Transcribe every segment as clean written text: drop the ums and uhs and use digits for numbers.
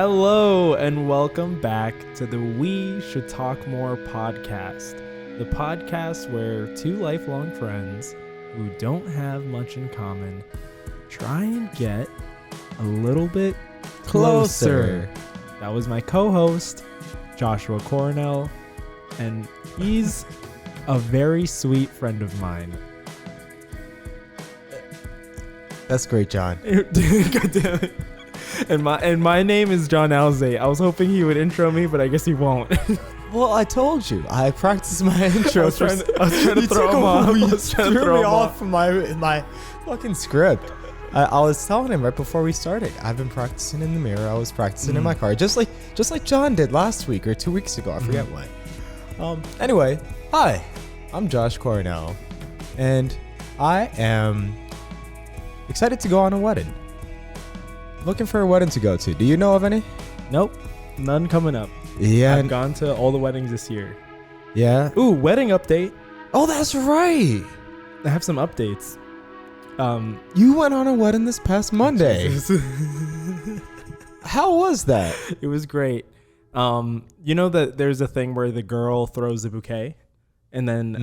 Hello and welcome back to the We Should Talk More podcast, the podcast where two lifelong friends who don't have much in common try and get a little bit closer. That was my co-host, Joshua Cornell, and he's a very sweet friend of mine. That's great, John. God damn it. And my name is John Alzate. I was hoping he would intro me, but I guess he won't. Well, I told you. I practiced my intro. I was trying to throw him off. You threw me off from my fucking script. I was telling him right before we started. I've been practicing in the mirror. I was practicing in my car, just like John did last week or 2 weeks ago. I forget when. Anyway, hi. I'm Josh Cornell, and I am excited to go on a wedding. Looking for a wedding to go to. Do you know of any? Nope. None coming up. Yeah. I've gone to all the weddings this year. Yeah. Ooh, wedding update. Oh, that's right. I have some updates. You went on a wedding this past Monday. How was that? It was great. You know that there's a thing where the girl throws the bouquet and then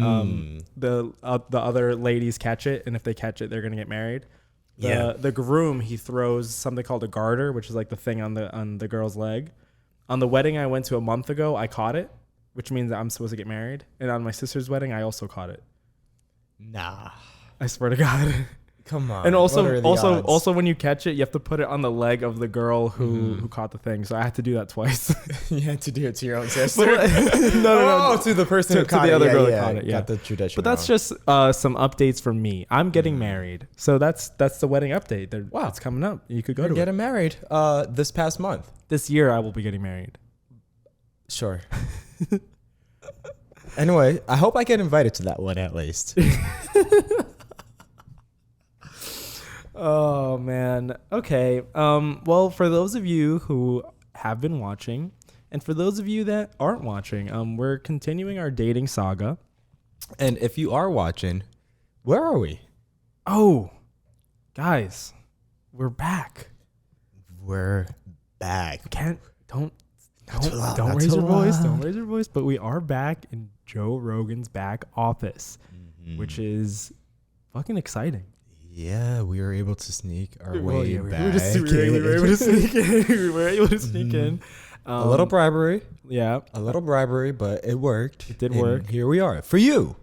the other ladies catch it, and if they catch it, they're going to get married. The groom, he throws something called a garter, which is like the thing on the girl's leg. On the wedding I went to a month ago, I caught it, which means I'm supposed to get married. And on my sister's wedding, I also caught it. Nah. I swear to God. Come on. And also when you catch it, you have to put it on the leg of the girl who caught the thing. So I had to do that twice. You had to do it to your own sister. No, to the person who caught to the it. other girl that caught it. Yeah, got the tradition. But that's just some updates from me. I'm getting married, so that's the wedding update. Wow, it's coming up. You could go to getting married. This past month. This year, I will be getting married. Sure. Anyway, I hope I get invited to that one at least. Oh, man. Okay. Well, for those of you who have been watching, and for those of you that aren't watching, we're continuing our dating saga. And if you are watching, where are we? Oh, guys, we're back. We're back. Don't raise your voice. Don't raise your voice. But we are back in Joe Rogan's back office, which is fucking exciting. Yeah, we were able to sneak our way back. We were able to sneak in. We were able to sneak in. A little bribery. Yeah. A little bribery, but it worked. It did work. Here we are. For you.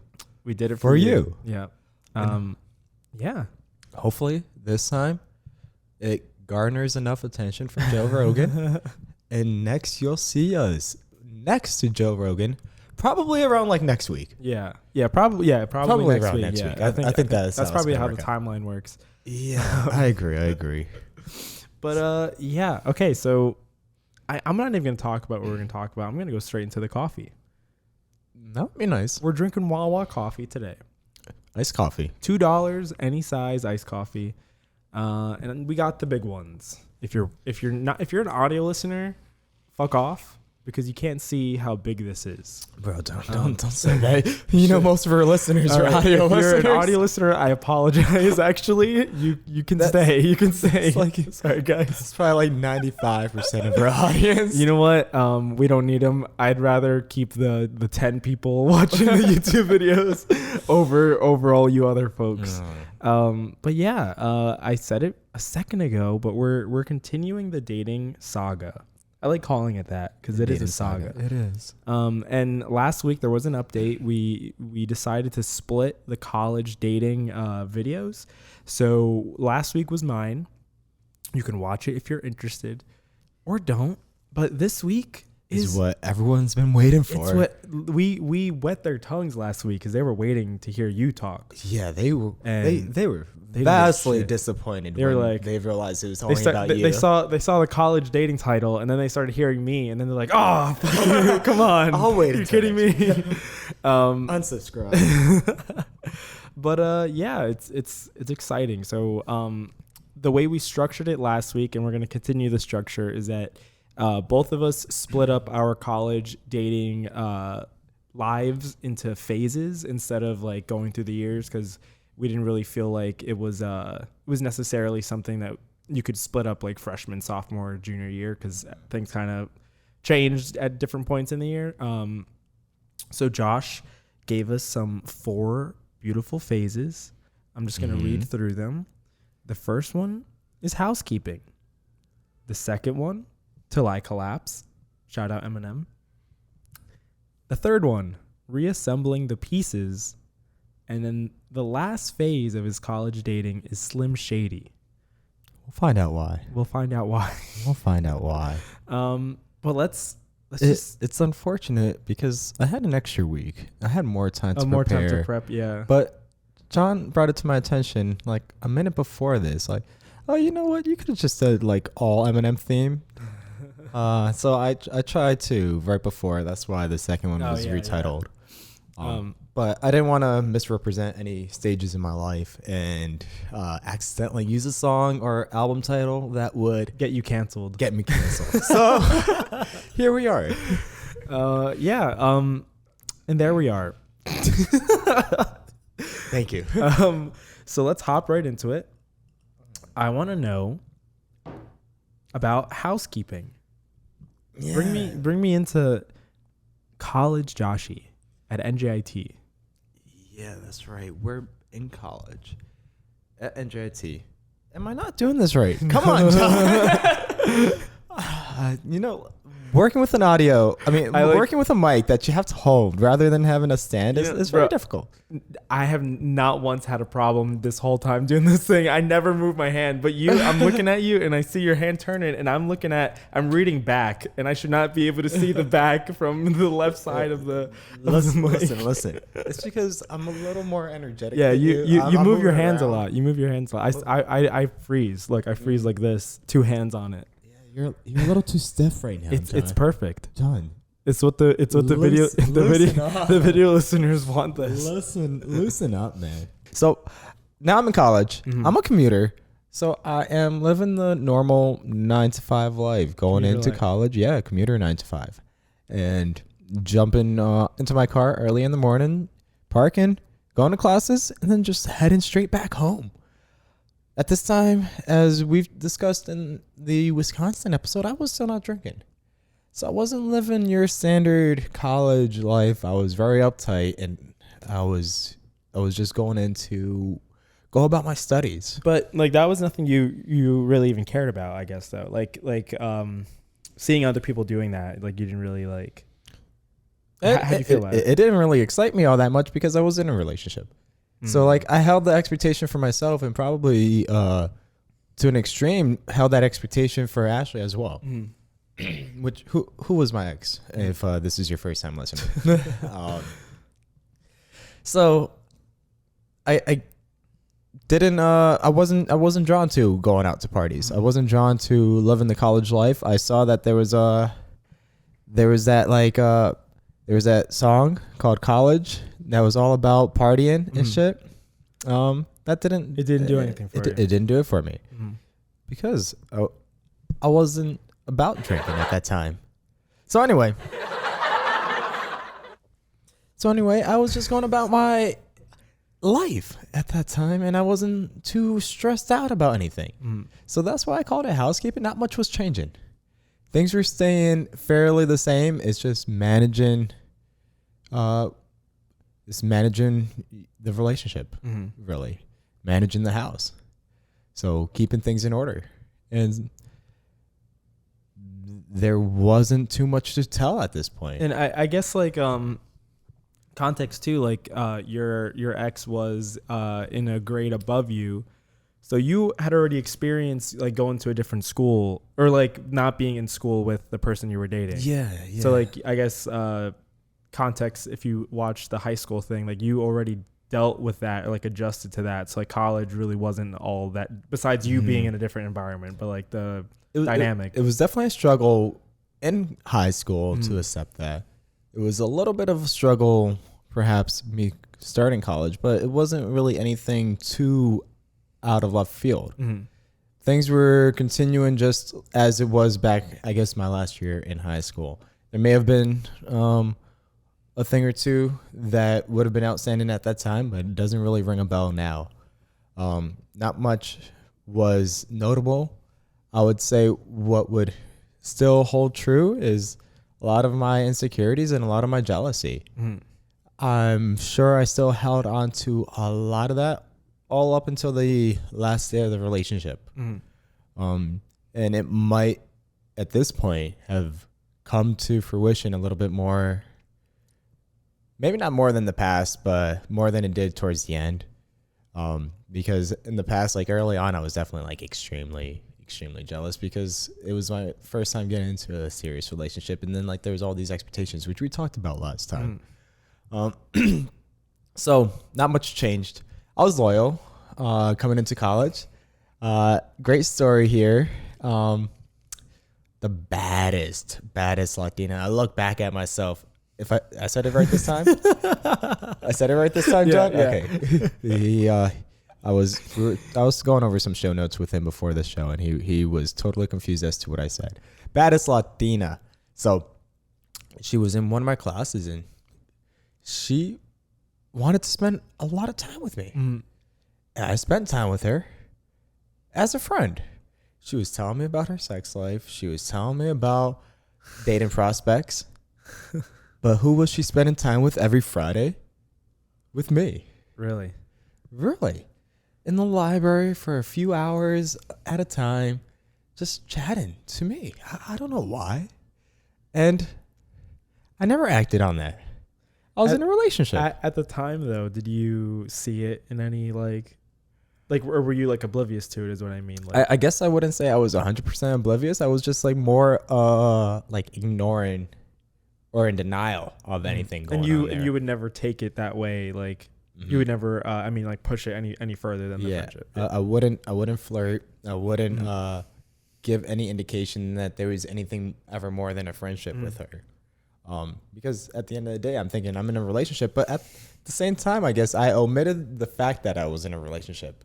We did it for you. Yeah. Yeah. Hopefully this time it garners enough attention from Joe Rogan. And next you'll see us next to Joe Rogan. Probably around like next week. Probably next around week. next week. I think that's probably how the timeline works. Yeah, I agree. But yeah, okay. So I'm not even gonna talk about what we're gonna talk about. I'm gonna go straight into the coffee. That would be nice. We're drinking Wawa coffee today. Iced coffee. $2, any size iced coffee, and we got the big ones. If you're an audio listener, fuck off. Because you can't see how big this is. Bro, don't say that. You know, most of our listeners are audio listeners. If you're an audio listener, I apologize. Actually, you can stay. You can stay. Sorry, guys. It's probably like 95% of our audience. You know what? We don't need them. I'd rather keep the 10 people watching the YouTube videos over all you other folks. But yeah, I said it a second ago, but we're continuing the dating saga. I like calling it that because it is a saga. It is. And last week there was an update. We decided to split the college dating videos. So last week was mine. You can watch it if you're interested, or don't. But this week is what everyone's been waiting for. It's what we wet their tongues last week because they were waiting to hear you talk. Yeah, they were. They were vastly disappointed. They were like, they realized it was only about you. They saw the college dating title, and then they started hearing me, and then they're like, "Oh, fuck you, come on! I'll wait. You're kidding me." Unsubscribe. But yeah, it's exciting. So the way we structured it last week, and we're gonna continue the structure, is that both of us split up our college dating lives into phases instead of going through the years, because we didn't really feel like it was necessarily something that you could split up like freshman, sophomore, junior year because things kind of changed at different points in the year. So Josh gave us some 4 beautiful phases. I'm just going to read through them. The first one is housekeeping. The second one, till I collapse. Shout out Eminem. The third one, reassembling the pieces. And then the last phase of his college dating is Slim Shady. We'll find out why. We'll find out why. But it's unfortunate because I had an extra week. I had more time to prepare. More time to prep, yeah. But John brought it to my attention like a minute before this, like, oh, you know what? You could have just said like all Eminem theme. So I tried to right before. That's why the second one was retitled. Yeah. But I didn't want to misrepresent any stages in my life and accidentally use a song or album title that would get me canceled. So here we are. And there we are. Thank you. So let's hop right into it. I want to know about housekeeping. Yeah. Bring me into college Joshy at NJIT. Yeah, that's right. We're in college at NJIT. Am I not doing this right? Come on, John. Working with working with a mic that you have to hold rather than having a stand is very difficult. I have not once had a problem this whole time doing this thing. I never move my hand, but I'm looking at you and I see your hand turning and I'm reading back and I should not be able to see the back from the left side of the Listen. It's because I'm a little more energetic. Yeah, you move your hands around a lot. You move your hands a lot. I freeze. Like I freeze like this, 2 hands on it. You're a little too stiff right now. It's perfect, John. It's what the video listeners want this. Listen up, man. So now I'm in college. Mm-hmm. I'm a commuter, so I am living the normal 9 to 5 life. Going into college, commuter 9 to 5, and jumping into my car early in the morning, parking, going to classes, and then just heading straight back home. At this time, as we've discussed in the Wisconsin episode, I was still not drinking. So I wasn't living your standard college life. I was very uptight and I was just going in to go about my studies. But like that was nothing you really even cared about, I guess though. Like seeing other people doing that, like you didn't really like how do you feel about it? It didn't really excite me all that much because I was in a relationship. So like I held the expectation for myself and probably to an extreme held that expectation for Ashley as well. Which who was my ex? If this is your first time listening, so I didn't I wasn't drawn to going out to parties. I wasn't drawn to living the college life. I saw that there was that song called College that was all about partying and shit. It didn't do anything for you. It didn't do it for me because I wasn't about drinking at that time. So anyway, I was just going about my life at that time and I wasn't too stressed out about anything. So that's why I called it housekeeping. Not much was changing. Things were staying fairly the same. It's just managing the relationship, really. Managing the house. So keeping things in order. And there wasn't too much to tell at this point. And I guess like context too, like your ex was in a grade above you. So you had already experienced like going to a different school or like not being in school with the person you were dating. Yeah. So like I guess context, if you watch the high school thing, like you already dealt with that or like adjusted to that. So like college really wasn't all that besides you being in a different environment, but like the dynamic. It was definitely a struggle in high school to accept that. It was a little bit of a struggle, perhaps me starting college, but it wasn't really anything too out of left field. Things were continuing just as it was back, I guess, my last year in high school. There may have been a thing or two that would have been outstanding at that time, but it doesn't really ring a bell now. Not much was notable I would say what would still hold true is a lot of my insecurities and a lot of my jealousy. I'm sure I still held on to a lot of that all up until the last day of the relationship. And it might, at this point, have come to fruition a little bit more, maybe not more than the past, but more than it did towards the end. Because in the past, like early on, I was definitely like extremely jealous because it was my first time getting into a serious relationship. And then like there was all these expectations, which we talked about last time. So not much changed. I was loyal coming into college. Great story here. The baddest Latina. I look back at myself. If I said it right this time? I said it right this time, John? Yeah. Okay. I was going over some show notes with him before the show, and he was totally confused as to what I said. Baddest Latina. So she was in one of my classes, and she wanted to spend a lot of time with me. And I spent time with her as a friend. She was telling me about her sex life. She was telling me about dating prospects. But who was she spending time with every Friday? With me. Really? Really. In the library for a few hours at a time, just chatting to me. I don't know why. And I never acted on that. I was in a relationship. At the time, though, did you see it in any, like, or were you, like, oblivious to it is what I mean? Like, I guess I wouldn't say I was 100% oblivious. I was just, like, more, like, ignoring or in denial of anything going on there. And you would never take it that way, like, you would never, like, push it any further than the friendship. Yeah. I wouldn't flirt. I wouldn't give any indication that there was anything ever more than a friendship with her. Because at the end of the day, I'm thinking I'm in a relationship, but at the same time, I guess I omitted the fact that I was in a relationship.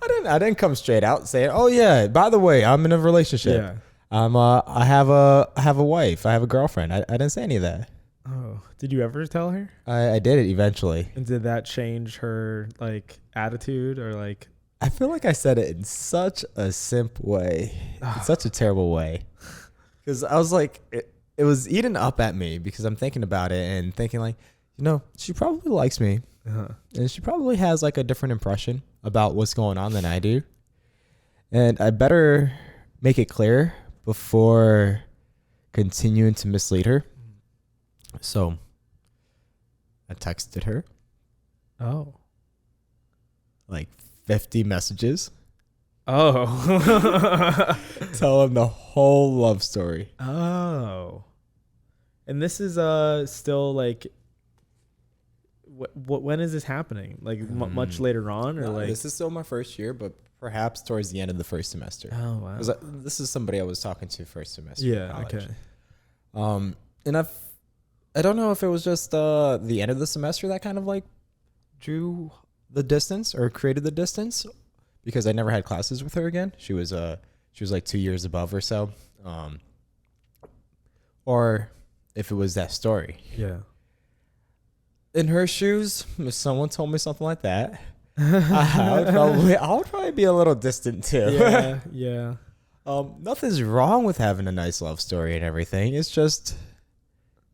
I didn't come straight out saying, "Oh yeah, by the way, I'm in a relationship. Yeah. I have a wife. I have a girlfriend." I didn't say any of that. Oh, did you ever tell her? I did it eventually. And did that change her, like, attitude or, like? I feel like I said it in such a simp way, in such a terrible way. Because I was like, it was eating up at me because I'm thinking about it and thinking like, she probably likes me. And she probably has like a different impression about what's going on than I do. And I better make it clear before continuing to mislead her. So I texted her. Oh. Like 50 messages. Oh. Tell him the whole love story. Oh. And this is still like when is this happening? Like much later on, or no, like this is still my first year, but perhaps towards the end of the first semester. Oh wow. This is somebody I was talking to first semester. Yeah, okay. And I don't know if it was just the end of the semester that kind of like drew the distance or created the distance, because I never had classes with her again. She was like 2 years above or so. Or if it was that story. Yeah. In her shoes, if someone told me something like that, I would probably be a little distant too. Yeah, yeah. Nothing's wrong with having a nice love story and everything. It's just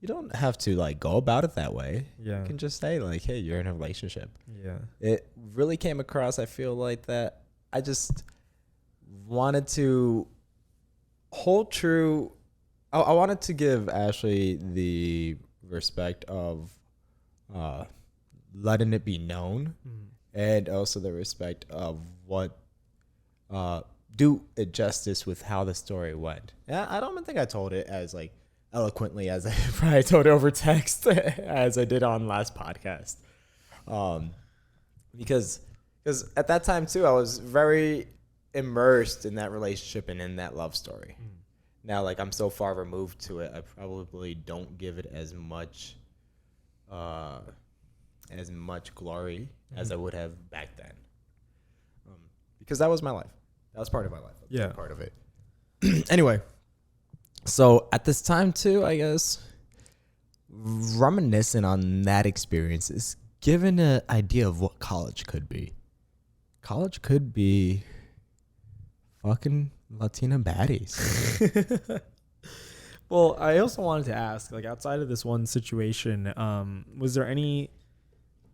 you don't have to like go about it that way. Yeah. You can just say like, hey, you're in a relationship. Yeah. It really came across, I feel like, that I just wanted to hold true. I wanted to give Ashley the respect of letting it be known, and also the respect of what do it justice with how the story went. Yeah, I don't think I told it as like eloquently as I probably told it over text as I did on last podcast. Because at that time too, I was very immersed in that relationship and in that love story. Now, like, I'm so far removed to it, I probably don't give it as much glory as I would have back then. Because that was my life. That was part of my life. Yeah. Part of it. Anyway, so at this time too, I guess, reminiscing on that experience is giving an idea of what college could be. College could be fucking Latina baddies. Well, I also wanted to ask, like, outside of this one situation, was there any,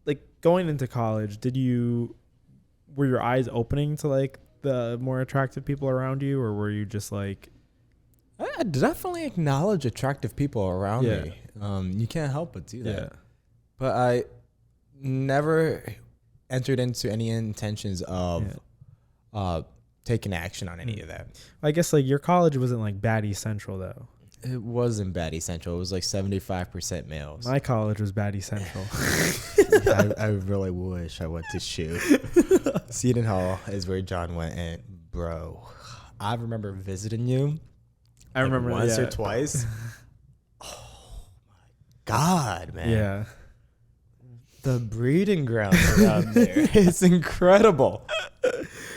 like, going into college, were your eyes opening to, like, the more attractive people around you, or were you just like... I definitely acknowledge attractive people around Yeah. me. You can't help but do that. Yeah. But I never entered into any intentions of taking action on any of that. I guess, like, your college wasn't, like, baddie central, though. It wasn't baddie central. It was like 75% males. My college was baddie central. I really wish I went to SHU. Seton Hall is where John went, and bro, I remember visiting you. I remember once or twice. Oh my God, man! Yeah. The breeding grounds around there. It's incredible.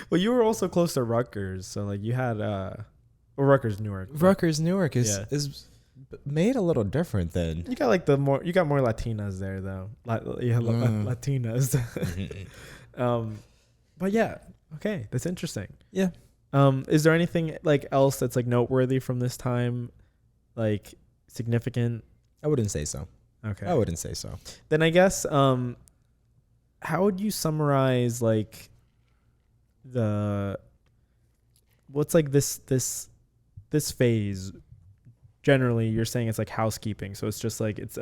Well, you were also close to Rutgers, so like you had Rutgers, Newark. Rutgers, Newark is made a little different than You got like you got more Latinas there though. Latinas. But yeah, okay, that's interesting. Yeah. Is there anything like else that's like noteworthy from this time, like significant? I wouldn't say so. Okay. I wouldn't say so. Then I guess how would you summarize like what's like this phase? Generally, you're saying it's like housekeeping, so it's just like it's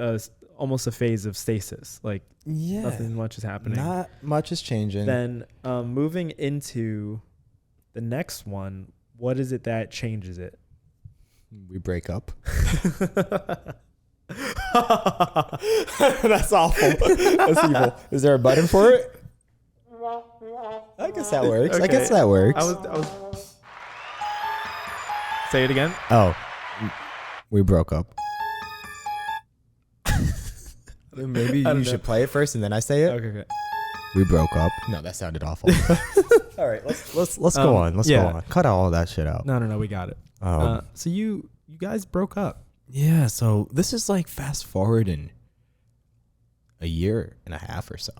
almost a phase of stasis. Like nothing much is happening. Not much is changing. Then moving into the next one, what is it that changes it? We break up. That's awful. That's evil. Is there a button for it? I guess that works. Okay. I guess that works. I was. Say it again. Oh, we broke up. Maybe you should play it first and then I say it. Okay. We broke up. No, that sounded awful. All right, let's go on. Let's go on. Cut all that shit out. No, we got it. So you guys broke up. Yeah. So this is like fast forward in a year and a half or so.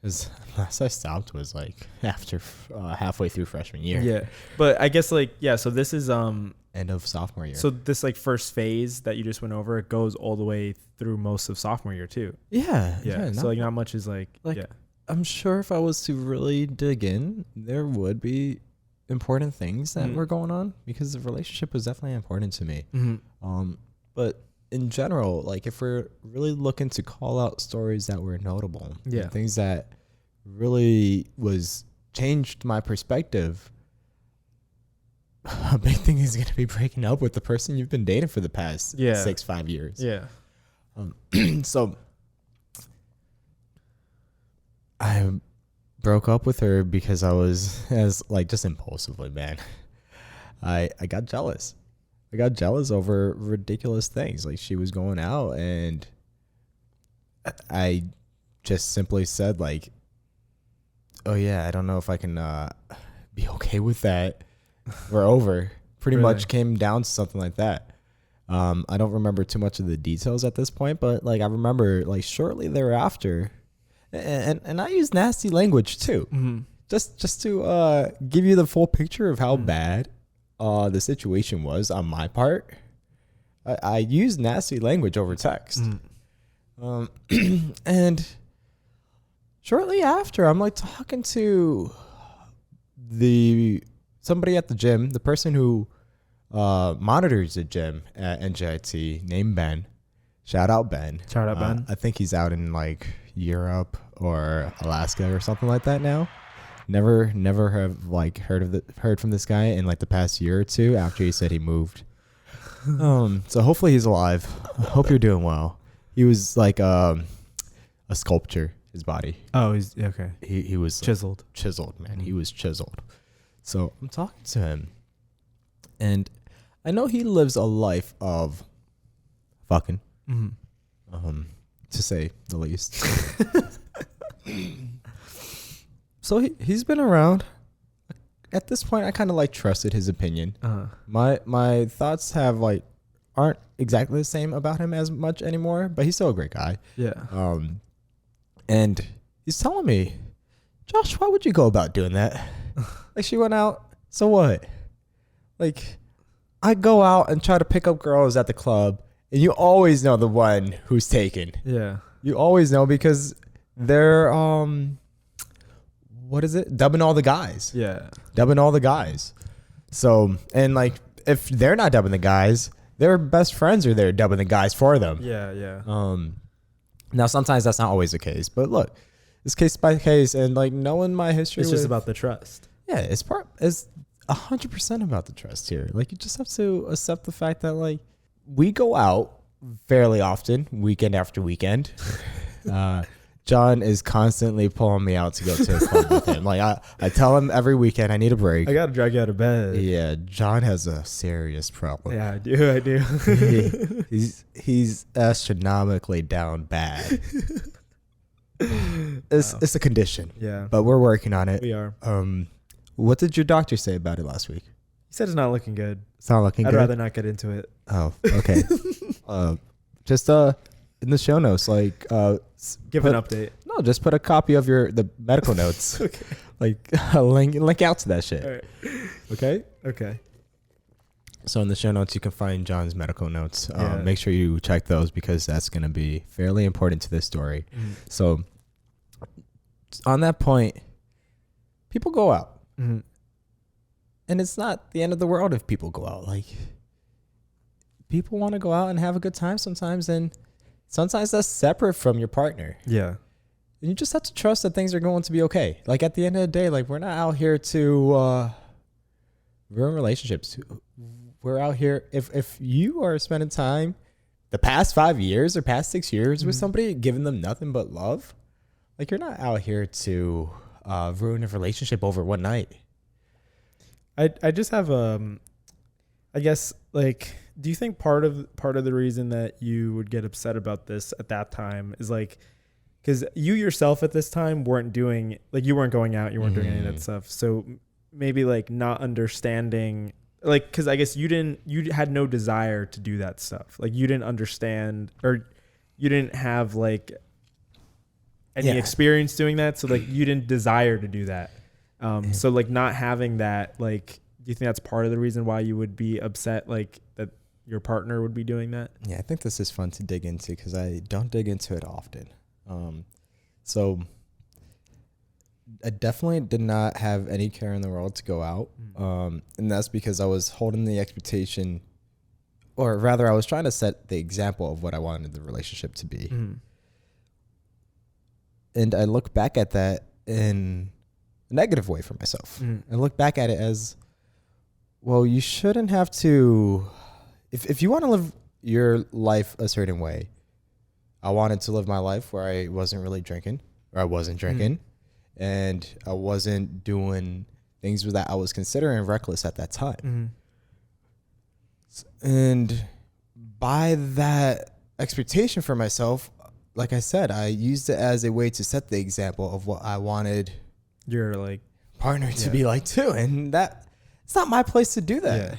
Because last I stopped was like after halfway through freshman year. Yeah, but I guess like so this is end of sophomore year. So this like first phase that you just went over, it goes all the way through most of sophomore year too. Yeah. So like not much is like I'm sure if I was to really dig in, there would be important things that were going on because the relationship was definitely important to me. But in general, like if we're really looking to call out stories that were notable, and things that really changed my perspective, a big thing is going to be breaking up with the person you've been dating for the past 6-5 years. Yeah. So I broke up with her because I was just impulsively, man. I got jealous. I got jealous over ridiculous things. Like she was going out and I just simply said like, oh yeah, I don't know if I can be okay with that. We're over. Pretty much came down to something like that. I don't remember too much of the details at this point, but like I remember like shortly thereafter, and I use nasty language too, just to give you the full picture of how bad the situation was on my part. I used nasty language over text, and shortly after, I'm like talking to somebody at the gym, the person who monitors the gym at NJIT, named Ben. Shout out Ben. I think he's out in like Europe or Alaska or something like that now. Never have like heard from this guy in like the past year or two after he said he moved. So hopefully he's alive. I hope you're doing well. He was like a sculpture, his body. Oh, he's okay. He was chiseled, man. He was chiseled. So I'm talking to him, and I know he lives a life of fucking, to say the least. So he's been around. At this point, I kind of like trusted his opinion. My thoughts aren't exactly the same about him as much anymore, but he's still a great guy. Yeah. And he's telling me, Josh, why would you go about doing that? Like she went out, so what? Like, I go out and try to pick up girls at the club, and you always know the one who's taken. Yeah. You always know because they're what is it? Dubbing all the guys. Yeah. Dubbing all the guys. So, and like, if they're not dubbing the guys, their best friends are there dubbing the guys for them. Yeah, yeah. Now sometimes that's not always the case, but look, it's case by case, and like knowing my history, It's just about the trust. Yeah, it's 100% about the trust here. Like, you just have to accept the fact that like we go out fairly often, weekend after weekend. John is constantly pulling me out to go to a club with him. Like, I tell him every weekend I need a break. I gotta drag you out of bed. Yeah, John has a serious problem. Yeah, I do. He's astronomically down bad. It's a condition. Yeah. But we're working on it. We are. What did your doctor say about it last week? He said it's not looking good. It's not looking good. I'd rather not get into it. Oh, okay. Just in the show notes, like Give an update. No, just put a copy of the medical notes. Okay. Like link out to that shit. All right. Okay. Okay. So in the show notes, you can find John's medical notes. Yeah. Make sure you check those because that's going to be fairly important to this story. Mm-hmm. So on that point, people go out. Mm-hmm. And it's not the end of the world if people go out. Like, people want to go out and have a good time sometimes, and sometimes that's separate from your partner. Yeah. And you just have to trust that things are going to be okay. Like, at the end of the day, like, we're not out here to ruin relationships. We're out here, if you are spending time the past 5 years or past 6 years with somebody, giving them nothing but love, like, you're not out here to ruin a relationship over one night. I just have I guess, like, do you think part of the reason that you would get upset about this at that time is like because you yourself at this time weren't doing, like, you weren't going out, you weren't doing any of that stuff, so maybe like not understanding, like, because I guess you had no desire to do that stuff, like you didn't understand or you didn't have like any experience doing that, so like you didn't desire to do that. So like not having that, like, do you think that's part of the reason why you would be upset, like that your partner would be doing that? Yeah, I think this is fun to dig into because I don't dig into it often. So I definitely did not have any care in the world to go out. And that's because I was holding the expectation, or rather I was trying to set the example of what I wanted the relationship to be. And I look back at that in a negative way for myself. I look back at it as, well, you shouldn't have to, if you want to live your life a certain way. I wanted to live my life where I wasn't really drinking, or I wasn't drinking, and I wasn't doing things that I was considering reckless at that time. And by that expectation for myself, like I said, I used it as a way to set the example of what I wanted Your like partner to be like too, and that it's not my place to do that.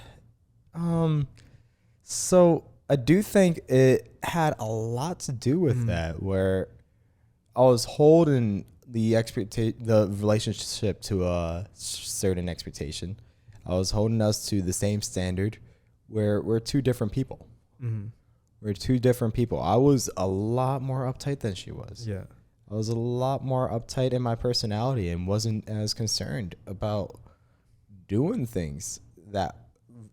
So I do think it had a lot to do with that, where I was holding the relationship to a certain expectation. I was holding us to the same standard, where we're two different people. We're two different people. I was a lot more uptight than she was. Yeah. I was a lot more uptight in my personality and wasn't as concerned about doing things that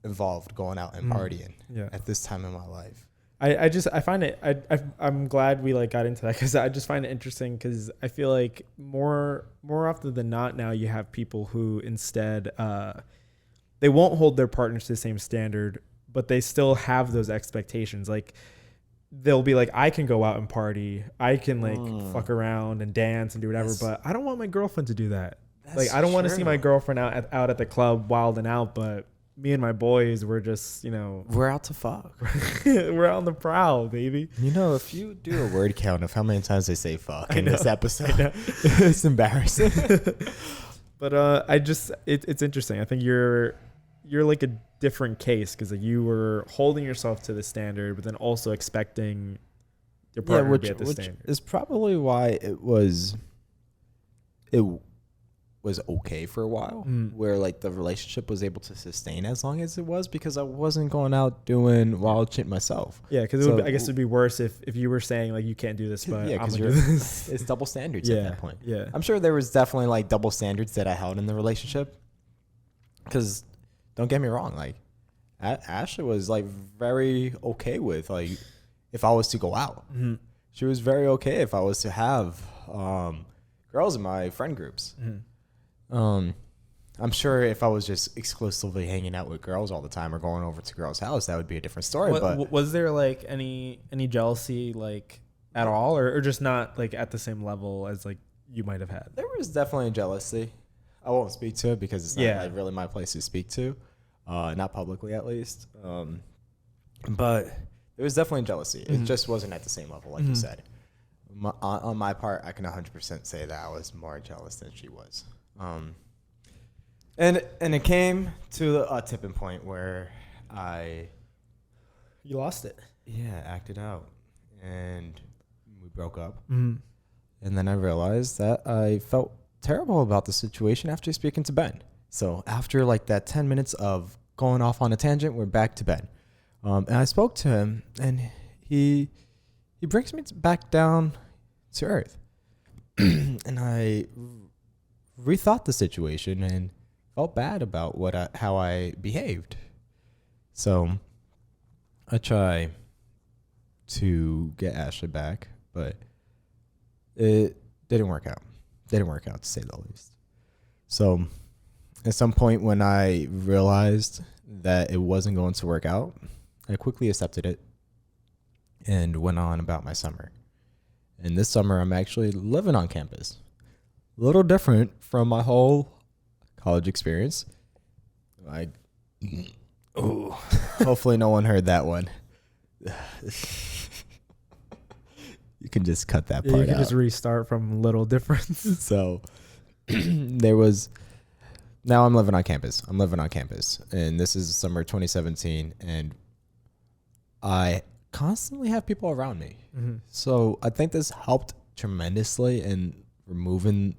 involved going out and partying at this time in my life. I find it, I'm glad we like got into that because I just find it interesting because I feel like more often than not now you have people who instead, they won't hold their partners to the same standard, but they still have those expectations. Like they'll be like, I can go out and party. I can like fuck around and dance and do whatever, but I don't want my girlfriend to do that. Like, I don't want to see my girlfriend out at the club wilding out, but me and my boys, we're just, we're out to fuck. We're on the prowl, baby. If you do a word count of how many times they say fuck in this episode, it's embarrassing. But it's interesting. I think you're like a different case because like you were holding yourself to the standard, but then also expecting your partner to be at the standard. Is probably why was okay for a while, where like the relationship was able to sustain as long as it was, because I wasn't going out doing wild shit myself. Yeah, because I guess it'd be worse if you were saying like you can't do this, but yeah, I'm because gonna do this. it's double standards at that point. Yeah, I'm sure there was definitely like double standards that I held in the relationship. Because don't get me wrong, like Ashley was like very okay with like if I was to go out. Mm-hmm. She was very okay if I was to have girls in my friend groups. Mm-hmm. I'm sure if I was just exclusively hanging out with girls all the time or going over to girls' house, that would be a different story. But was there like any jealousy like at all, or just not like at the same level as like you might have had? there was definitely jealousy. I won't speak to it because it's not like really my place to speak to, not publicly at least. But there was definitely jealousy. It just wasn't at the same level, like you said. On my part, I can 100% say that I was more jealous than she was. And it came to a tipping point where You lost it. acted out, and we broke up. Mm-hmm. And then I realized that I felt terrible about the situation after speaking to Ben. So after like that 10 minutes of going off on a tangent, we're back to Ben. And I spoke to him, and he brings me back down to earth. And I rethought the situation and felt bad about how I behaved. So I try to get Ashley back, but it didn't work out. Didn't work out, to say the least. So at some point when I realized that it wasn't going to work out, I quickly accepted it and went on about my summer. And this summer, I'm actually living on campus. A little different from my whole college experience. Hopefully no one heard that one. You can just cut that part out. You can just restart from little difference. So now I'm living on campus. And this is summer 2017. And I constantly have people around me. Mm-hmm. So I think this helped tremendously in removing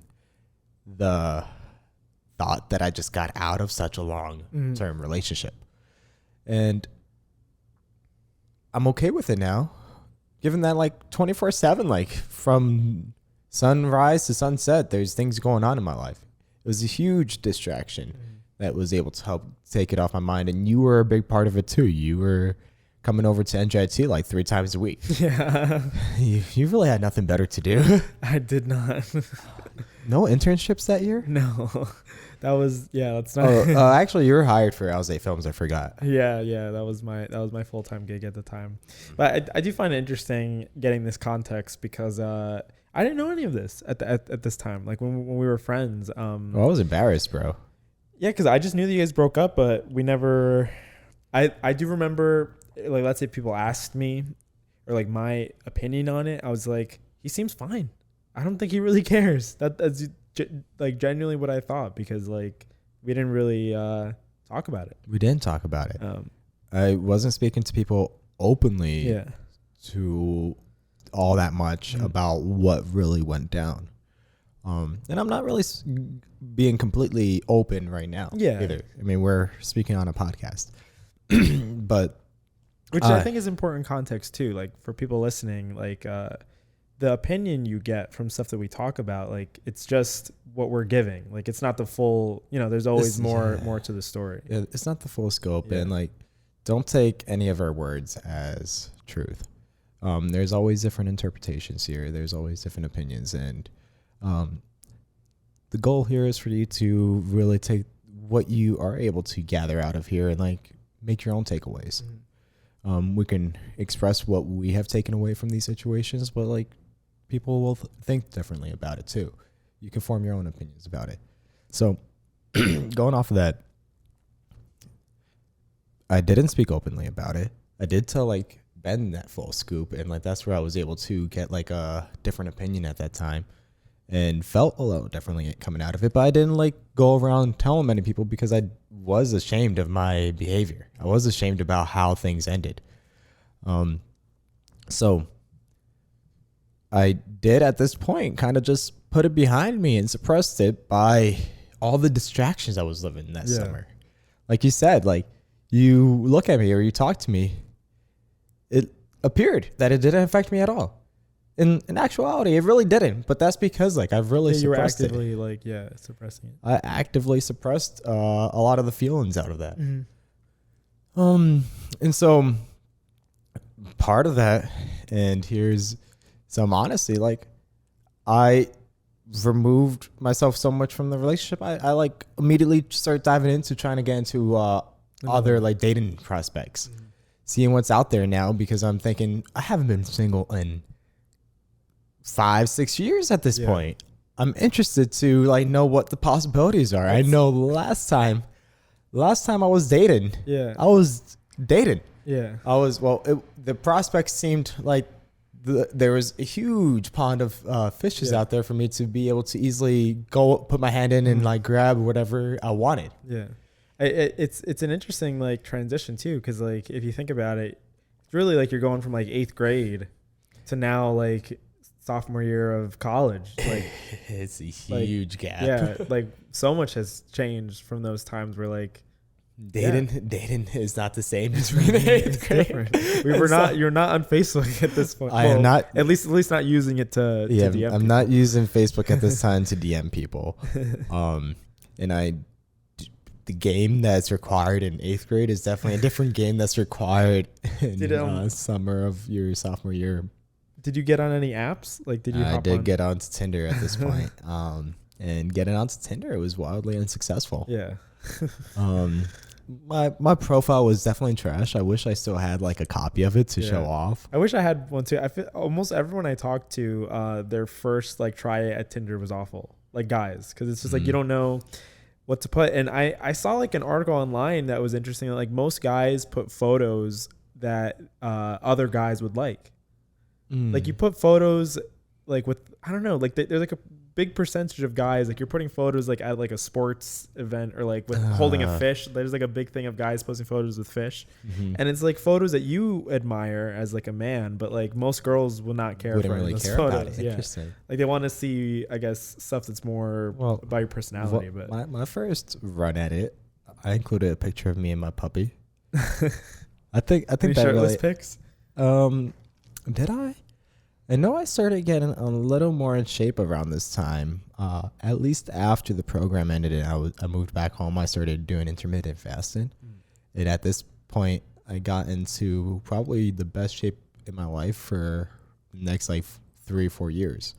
the thought that I just got out of such a long-term relationship. And I'm okay with it now. Given that like 24/7, like from sunrise to sunset, there's things going on in my life. It was a huge distraction that was able to help take it off my mind. And you were a big part of it too. You were coming over to NJIT like 3 times a week. Yeah. You really had nothing better to do. I did not. No internships that year? No. That's not. Actually, you were hired for AlzateFilms. I forgot. Yeah, that was my full-time gig at the time. But I do find it interesting getting this context because I didn't know any of this at this time. Like when we were friends. I was embarrassed, bro. Yeah, because I just knew that you guys broke up, but we never. I do remember, like, let's say people asked me, or like my opinion on it. I was like, he seems fine. I don't think he really cares. That's like genuinely what I thought, because like we didn't really talk about it. We didn't talk about it. I wasn't speaking to people openly to all that much about what really went down. And I'm not really being completely open right now either. I mean, we're speaking on a podcast. But which I think is important context too, like for people listening, like the opinion you get from stuff that we talk about, like it's just what we're giving. Like it's not the full, there's always more to the story. Yeah, it's not the full scope. And like, don't take any of our words as truth. There's always different interpretations here. There's always different opinions. And the goal here is for you to really take what you are able to gather out of here and like make your own takeaways. We can express what we have taken away from these situations, but like people will think differently about it too. You can form your own opinions about it. So going off of that, I didn't speak openly about it. I did tell like Ben that full scoop, and like that's where I was able to get like a different opinion at that time and felt a little differently coming out of it. But I didn't like go around telling many people because I was ashamed of my behavior. I was ashamed about how things ended. So I did at this point kind of just put it behind me and suppressed it by all the distractions I was living that summer. Like you said, like you look at me or you talk to me, it appeared that it didn't affect me at all. In actuality, it really didn't. But that's because like I've really you were suppressed actively it. like suppressing it. I actively suppressed a lot of the feelings out of that. And so part of that, and here's some honesty, like I removed myself so much from the relationship. I like immediately start diving into trying to get into other like dating prospects, seeing what's out there now, because I'm thinking I haven't been single in 5-6 years at this point. I'm interested to like know what the possibilities are. I know last time I was dating, I was dating. I was, the prospects seemed like there was a huge pond of fishes out there for me to be able to easily go put my hand in and like grab whatever I wanted. It's an interesting like transition too, because like if you think about it, it's really like you're going from like 8th grade to now like sophomore year of college. Like it's a huge gap. Like so much has changed from those times where like dating is not the same as being in 8th grade. You're not on Facebook at this point. I am not, at least not using it to DM I'm not using Facebook at this time to DM people. And the game that's required in 8th grade is definitely a different game that's required in summer of your sophomore year. Did you get on any apps? Like, did you? I did get onto Tinder at this point. And getting onto Tinder, it was wildly unsuccessful. My profile was definitely trash. I wish I still had like a copy of it to show off. I wish I had one too. I feel almost everyone I talked to, their first like try at Tinder was awful. Like guys, because it's just like you don't know what to put. And I saw like an article online that was interesting. Like most guys put photos that other guys would like. Like you put photos like with, I don't know, like there's like a big percentage of guys, like you're putting photos like at like a sports event or like with holding a fish. There's like a big thing of guys posting photos with fish. And it's like photos that you admire as like a man, but like most girls will not care Wouldn't for really those care photos. about it. Interesting. Like they want to see, I guess, stuff that's more about your personality. But my first run at it, I included a picture of me and my puppy. I think any that shirtless really, pics. Did I? I know I started getting a little more in shape around this time. At least after the program ended and I moved back home, I started doing intermittent fasting. And at this point, I got into probably the best shape in my life for the next like 3 or 4 years.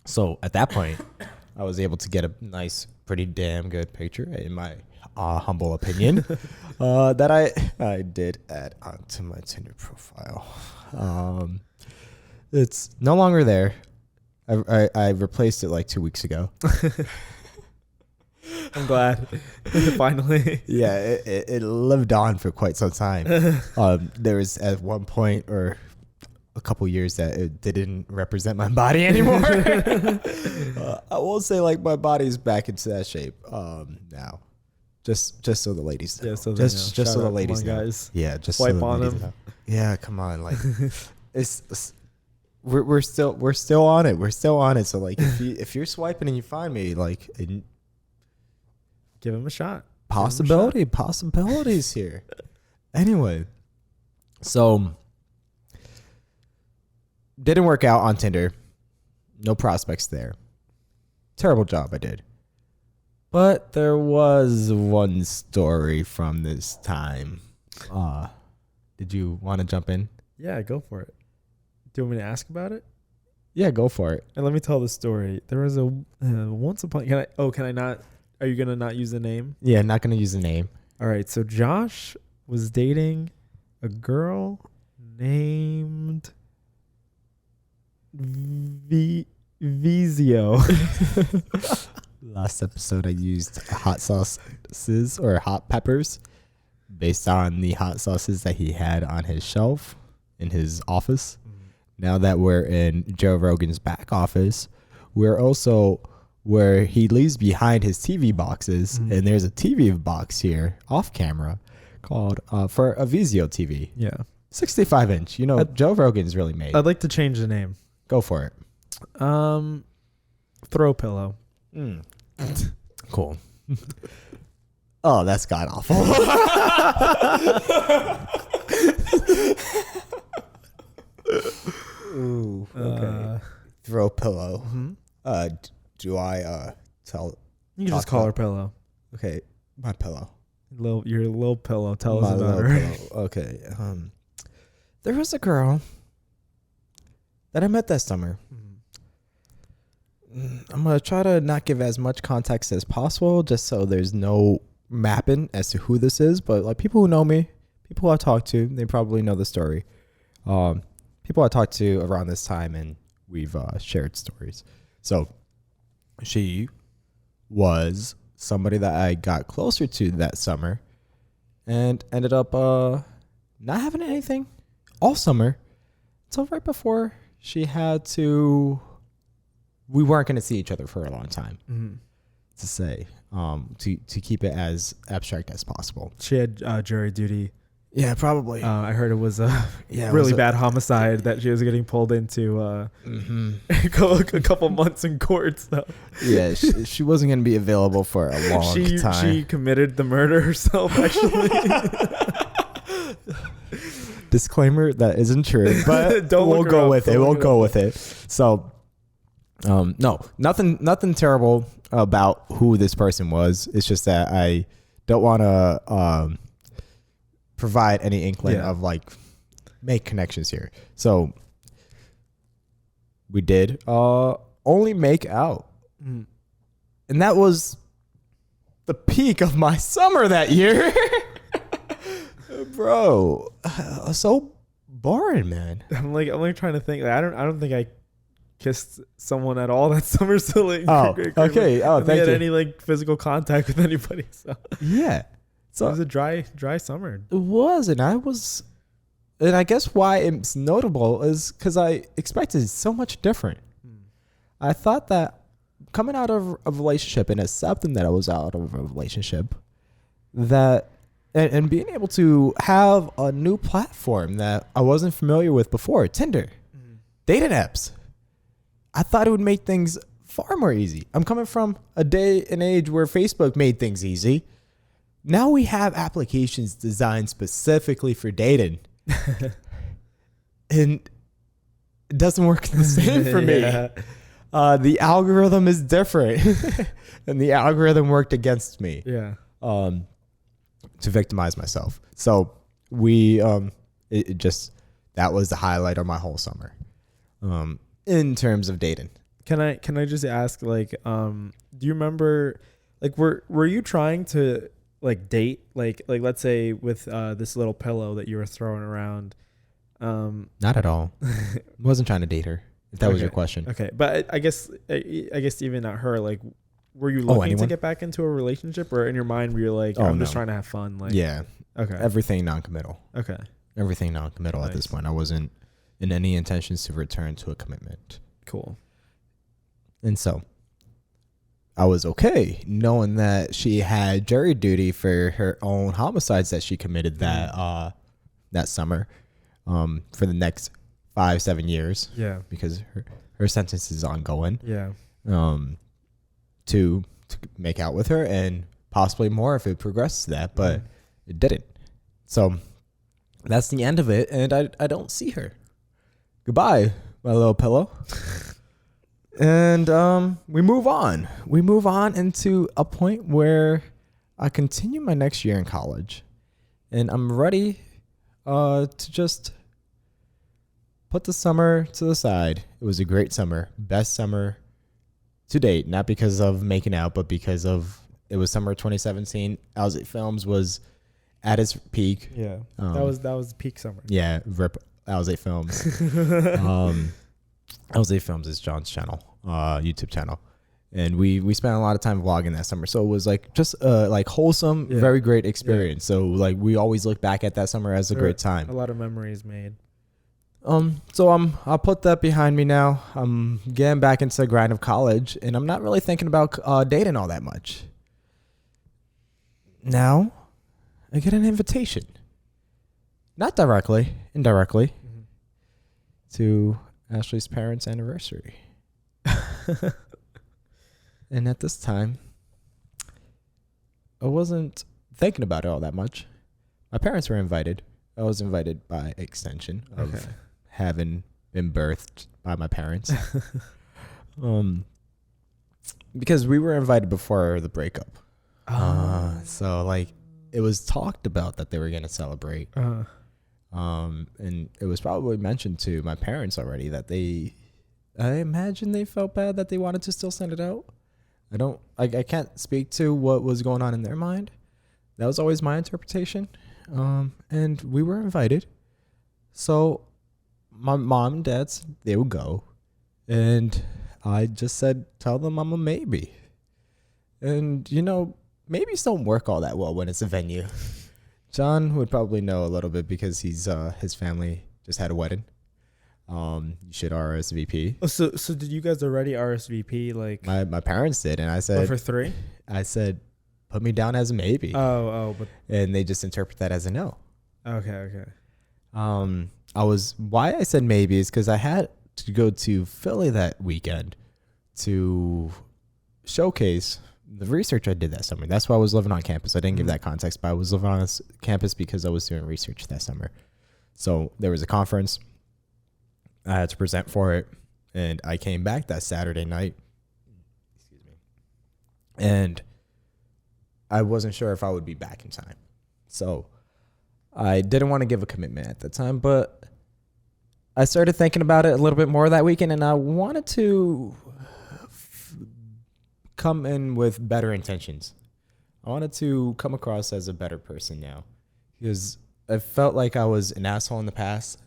So at that point, I was able to get a nice, pretty damn good picture, in my humble opinion, that I did add onto my Tinder profile. It's no longer there. I replaced it like 2 weeks ago. I'm glad. Finally. Yeah, it lived on for quite some time. There was at one point or a couple years that it didn't represent my body anymore. I won't say like my body's back into that shape now. Just so the ladies know. Yeah, so just so the ladies know. Guys. Yeah, just Swipe so the on ladies them. know. Yeah, come on, like we're still on it. We're still on it. So like if you're swiping and you find me, like give him a shot. Possibilities here. Anyway, so didn't work out on Tinder. No prospects there. Terrible job I did. But there was one story from this time. Did you want to jump in? Yeah, go for it. Do you want me to ask about it? Yeah, go for it. And let me tell the story. There was a once upon. Can I not? Are you gonna not use the name? Yeah, not gonna use the name. All right. So Josh was dating a girl named Vizio. Last episode, I used hot sauces or hot peppers based on the hot sauces that he had on his shelf in his office. Now that we're in Joe Rogan's back office, we're also where he leaves behind his TV boxes. And there's a TV box here off camera called for a Vizio TV. Yeah. 65-inch. You know, Joe Rogan's really made. I'd like to change the name. Go for it. Throw pillow. Cool. Oh, that's god awful. Ooh. Okay. Throw pillow. Mm-hmm. Do I tell? You can just call her pillow. Okay, my pillow. Your little pillow. Tell us about her. Pillow. Okay. There was a girl that I met that summer. I'm going to try to not give as much context as possible just so there's no mapping as to who this is. But like people who know me, people I talk to, they probably know the story. People I talked to around this time and we've shared stories. So she was somebody that I got closer to that summer and ended up not having anything all summer until right before she had to... We weren't going to see each other for a long time, to say, to keep it as abstract as possible. She had jury duty. Yeah, probably. I heard it was a really bad homicide that she was getting pulled into a couple months in court. So. Yeah, she wasn't going to be available for a long time. She committed the murder herself, actually. Disclaimer, that isn't true, but we'll go with it. We'll go with it. So... no, nothing terrible about who this person was. It's just that I don't want to provide any inkling of like make connections here. So we did only make out, and that was the peak of my summer that year, bro. So boring, man. I'm like trying to think. Like, I don't think I kissed someone at all that summer. So like, okay. Oh, thank you. Had any like physical contact with anybody? So yeah, so it was a dry summer. It was, and I guess why it's notable is because I expected so much different. I thought that coming out of a relationship and accepting that I was out of a relationship, that and being able to have a new platform that I wasn't familiar with before, Tinder, dating apps. I thought it would make things far more easy. I'm coming from a day and age where Facebook made things easy. Now we have applications designed specifically for dating. And it doesn't work the same for me. The algorithm is different. And the algorithm worked against me. Yeah. To victimize myself. So we that was the highlight of my whole summer. In terms of dating. Can I just ask, like, do you remember, like, were you trying to like date, like let's say with this little pillow that you were throwing around? Not at all. Wasn't trying to date her, if that was your question. Okay, but I guess even not her. Like, were you looking to get back into a relationship, or in your mind were you like, I'm just trying to have fun? Like, yeah. Okay. Everything non-committal. Okay. Everything non-committal at this point. I wasn't in any intentions to return to a commitment. Cool. And so I was okay knowing that she had jury duty for her own homicides that she committed that summer for the next 5-7 years. Yeah. Because her sentence is ongoing. Yeah. To make out with her and possibly more if it progresses to that, but it didn't. So that's the end of it, and I don't see her. Goodbye, my little pillow. And we move on. We move on into a point where I continue my next year in college, and I'm ready to just put the summer to the side. It was a great summer, best summer to date, not because of making out, but because of it was summer 2017. AlzateFilms was at its peak. Yeah, that was peak summer. Yeah, rip AlzateFilms. AlzateFilms is John's channel, YouTube channel, and we spent a lot of time vlogging that summer. So it was like just like wholesome, very great experience. So like we always look back at that summer as a great time. A lot of memories made. So I'll put that behind me now. I'm getting back into the grind of college, and I'm not really thinking about dating all that much. Now, I get an invitation. Not directly, indirectly, to Ashley's parents' anniversary. And at this time, I wasn't thinking about it all that much. My parents were invited. I was invited by extension of having been birthed by my parents. Because we were invited before the breakup. So like it was talked about that they were going to celebrate. And it was probably mentioned to my parents already that I imagine they felt bad that they wanted to still send it out. I can't speak to what was going on in their mind. That was always my interpretation. And we were invited. So my mom and dad, they would go. And I just said, tell them I'm a maybe. And, maybes don't work all that well when it's a venue. John would probably know a little bit because his family just had a wedding. You should RSVP. Oh, so did you guys already RSVP? Like my parents did, and I said for 3. I said, put me down as a maybe. But and they just interpret that as a no. Okay. Why I said maybe is because I had to go to Philly that weekend to showcase the research I did that summer. That's why I was living on campus. I didn't give that context, but I was living on this campus because I was doing research that summer. So there was a conference. I had to present for it, and I came back that Saturday night. Excuse me. And I wasn't sure if I would be back in time. So I didn't want to give a commitment at the time, but I started thinking about it a little bit more that weekend, and I wanted to come in with better intentions. I wanted to come across as a better person now, because I felt like I was an asshole in the past,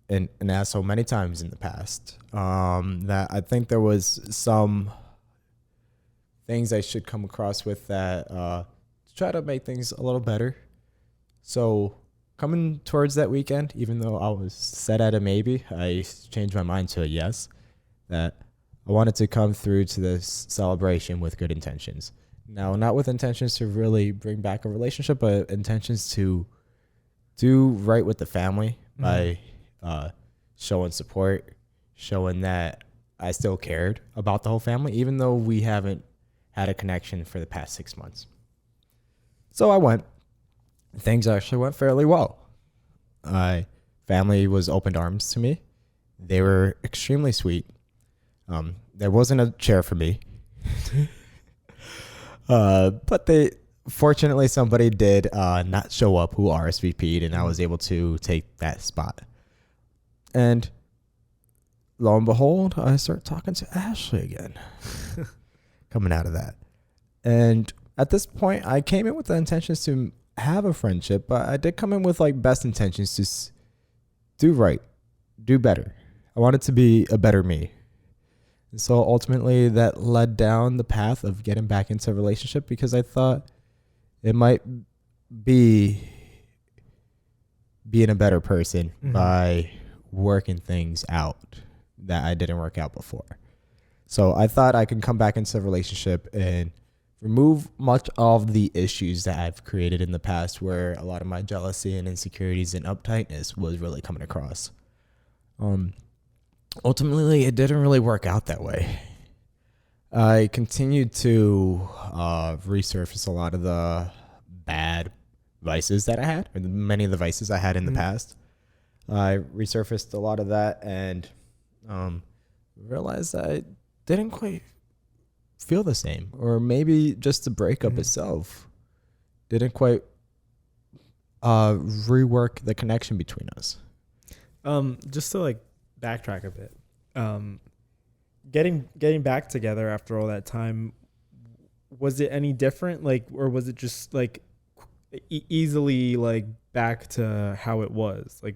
and an asshole many times in the past. That I think there was some things I should come across with that to try to make things a little better. So coming towards that weekend, even though I was set at a maybe, I changed my mind to a yes, that I wanted to come through to this celebration with good intentions. Now, not with intentions to really bring back a relationship, but intentions to do right with the family by showing support, showing that I still cared about the whole family, even though we haven't had a connection for the past 6 months. So I went. Things actually went fairly well. Family was open arms to me. They were extremely sweet. There wasn't a chair for me. But fortunately somebody did not show up who RSVP'd, and I was able to take that spot. And lo and behold, I start talking to Ashley again. Coming out of that. And at this point, I came in with the intentions to have a friendship, but I did come in with like best intentions to do right, do better. I wanted to be a better me. And so ultimately that led down the path of getting back into a relationship, because I thought it might be being a better person by working things out that I didn't work out before. So I thought I could come back into a relationship and remove much of the issues that I've created in the past, where a lot of my jealousy and insecurities and uptightness was really coming across. Ultimately, it didn't really work out that way. I continued to resurface a lot of the bad vices that I had, or many of the vices I had in the past. I resurfaced a lot of that and realized that I didn't quite feel the same, or maybe just the breakup itself didn't quite rework the connection between us. Just to like backtrack a bit, getting back together after all that time, was it any different, like, or was it just like easily like back to how it was? Like,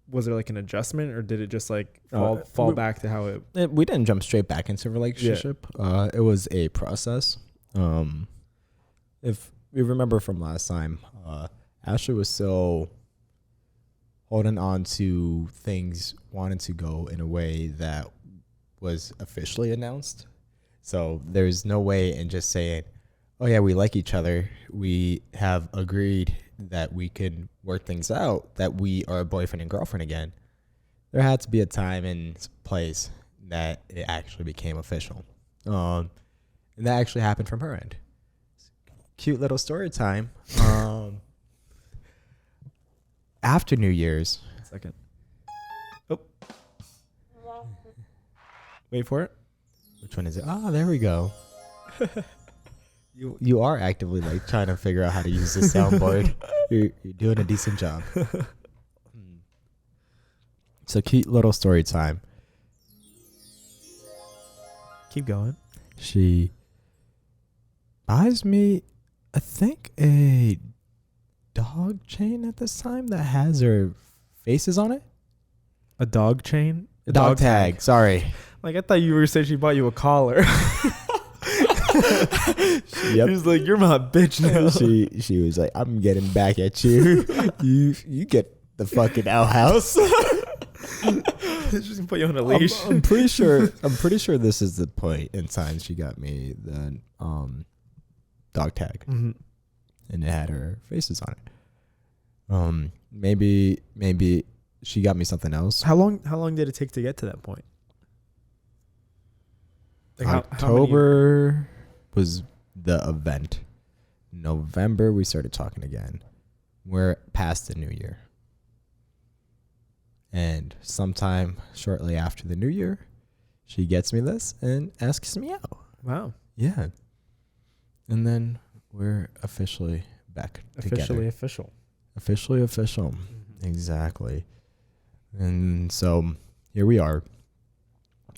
was there like an adjustment, or did it just like fall back to how it? We didn't jump straight back into a relationship. Yeah. It was a process. If you remember from last time, Ashley was still holding on to things, wanting to go in a way that was officially announced. So there's no way in just saying, oh yeah, we like each other. We have agreed that we can work things out, that we are boyfriend and girlfriend again. There had to be a time and place that it actually became official. And that actually happened from her end. Cute little story time. After New Year's. Second. Oh. Wait for it. Which one is it? Oh, there we go. You are actively like trying to figure out how to use the soundboard. You're doing a decent job. So cute little story time. Keep going. She buys me, I think, a dog chain at this time that has her faces on it. A dog chain? A dog tag. Sorry. Like, I thought you were saying she bought you a collar. Yep. She was like, you're my bitch now. She was like, I'm getting back at you. you get the fucking outhouse. She's gonna put you on a leash. I'm pretty sure this is the point in time she got me the dog tag. Mm-hmm. And it had her faces on it. Maybe she got me something else. How long did it take to get to that point? Like October was the event. November we started talking again. We're past the new year. And sometime shortly after the new year, she gets me this and asks me out. Wow. Yeah. And then we're officially back together. Officially official. Mm-hmm. Exactly. And so here we are.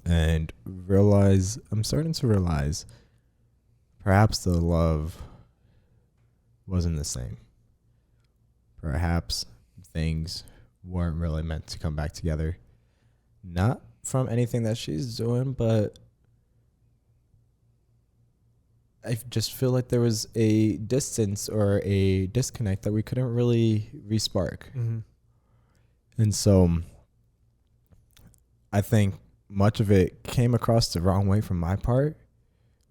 And I'm starting to realize perhaps the love wasn't the same. Perhaps things weren't really meant to come back together. Not from anything that she's doing, but I just feel like there was a distance or a disconnect that we couldn't really re-spark. Mm-hmm. And so I think much of it came across the wrong way from my part,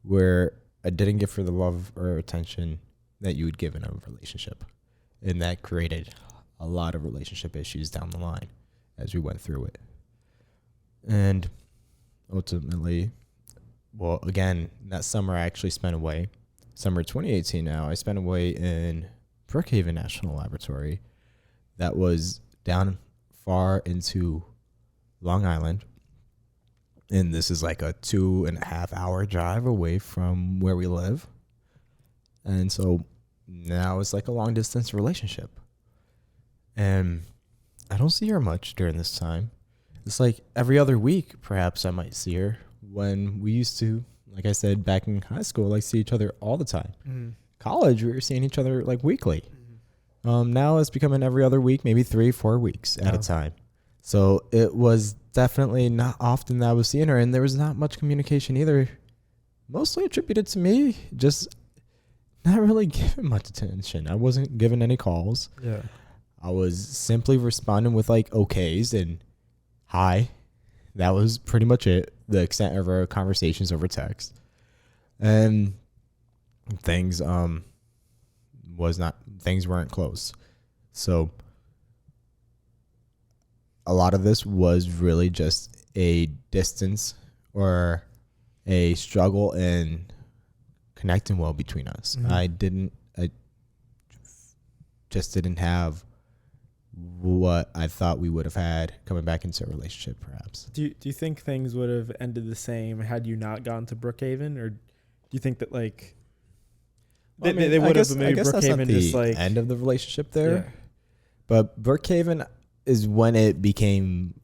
where I didn't give her the love or attention that you would give in a relationship. And that created a lot of relationship issues down the line as we went through it. And ultimately, well, again, that summer I actually spent away, summer 2018 now, I spent away in Brookhaven National Laboratory. That was down far into Long Island. And this is like a 2.5 hour drive away from where we live. And so now it's like a long distance relationship. And I don't see her much during this time. It's like every other week, perhaps I might see her, when we used to, like I said, back in high school, like see each other all the time. Mm-hmm. College, we were seeing each other like weekly. Mm-hmm. Now it's becoming every other week, maybe 3-4 weeks at a time. So it was definitely not often that I was seeing her, and there was not much communication either. Mostly attributed to me, just not really giving much attention. I wasn't giving any calls. Yeah. I was simply responding with like okays and hi. That was pretty much it. The extent of our conversations over text. And things weren't close. So a lot of this was really just a distance or a struggle in connecting well between us. Mm-hmm. I just didn't have what I thought we would have had coming back into a relationship, perhaps. Do you think things would have ended the same had you not gone to Brookhaven, or do you think that like they would have? Maybe Brookhaven just like end of the relationship there. Yeah. But Brookhaven is when it became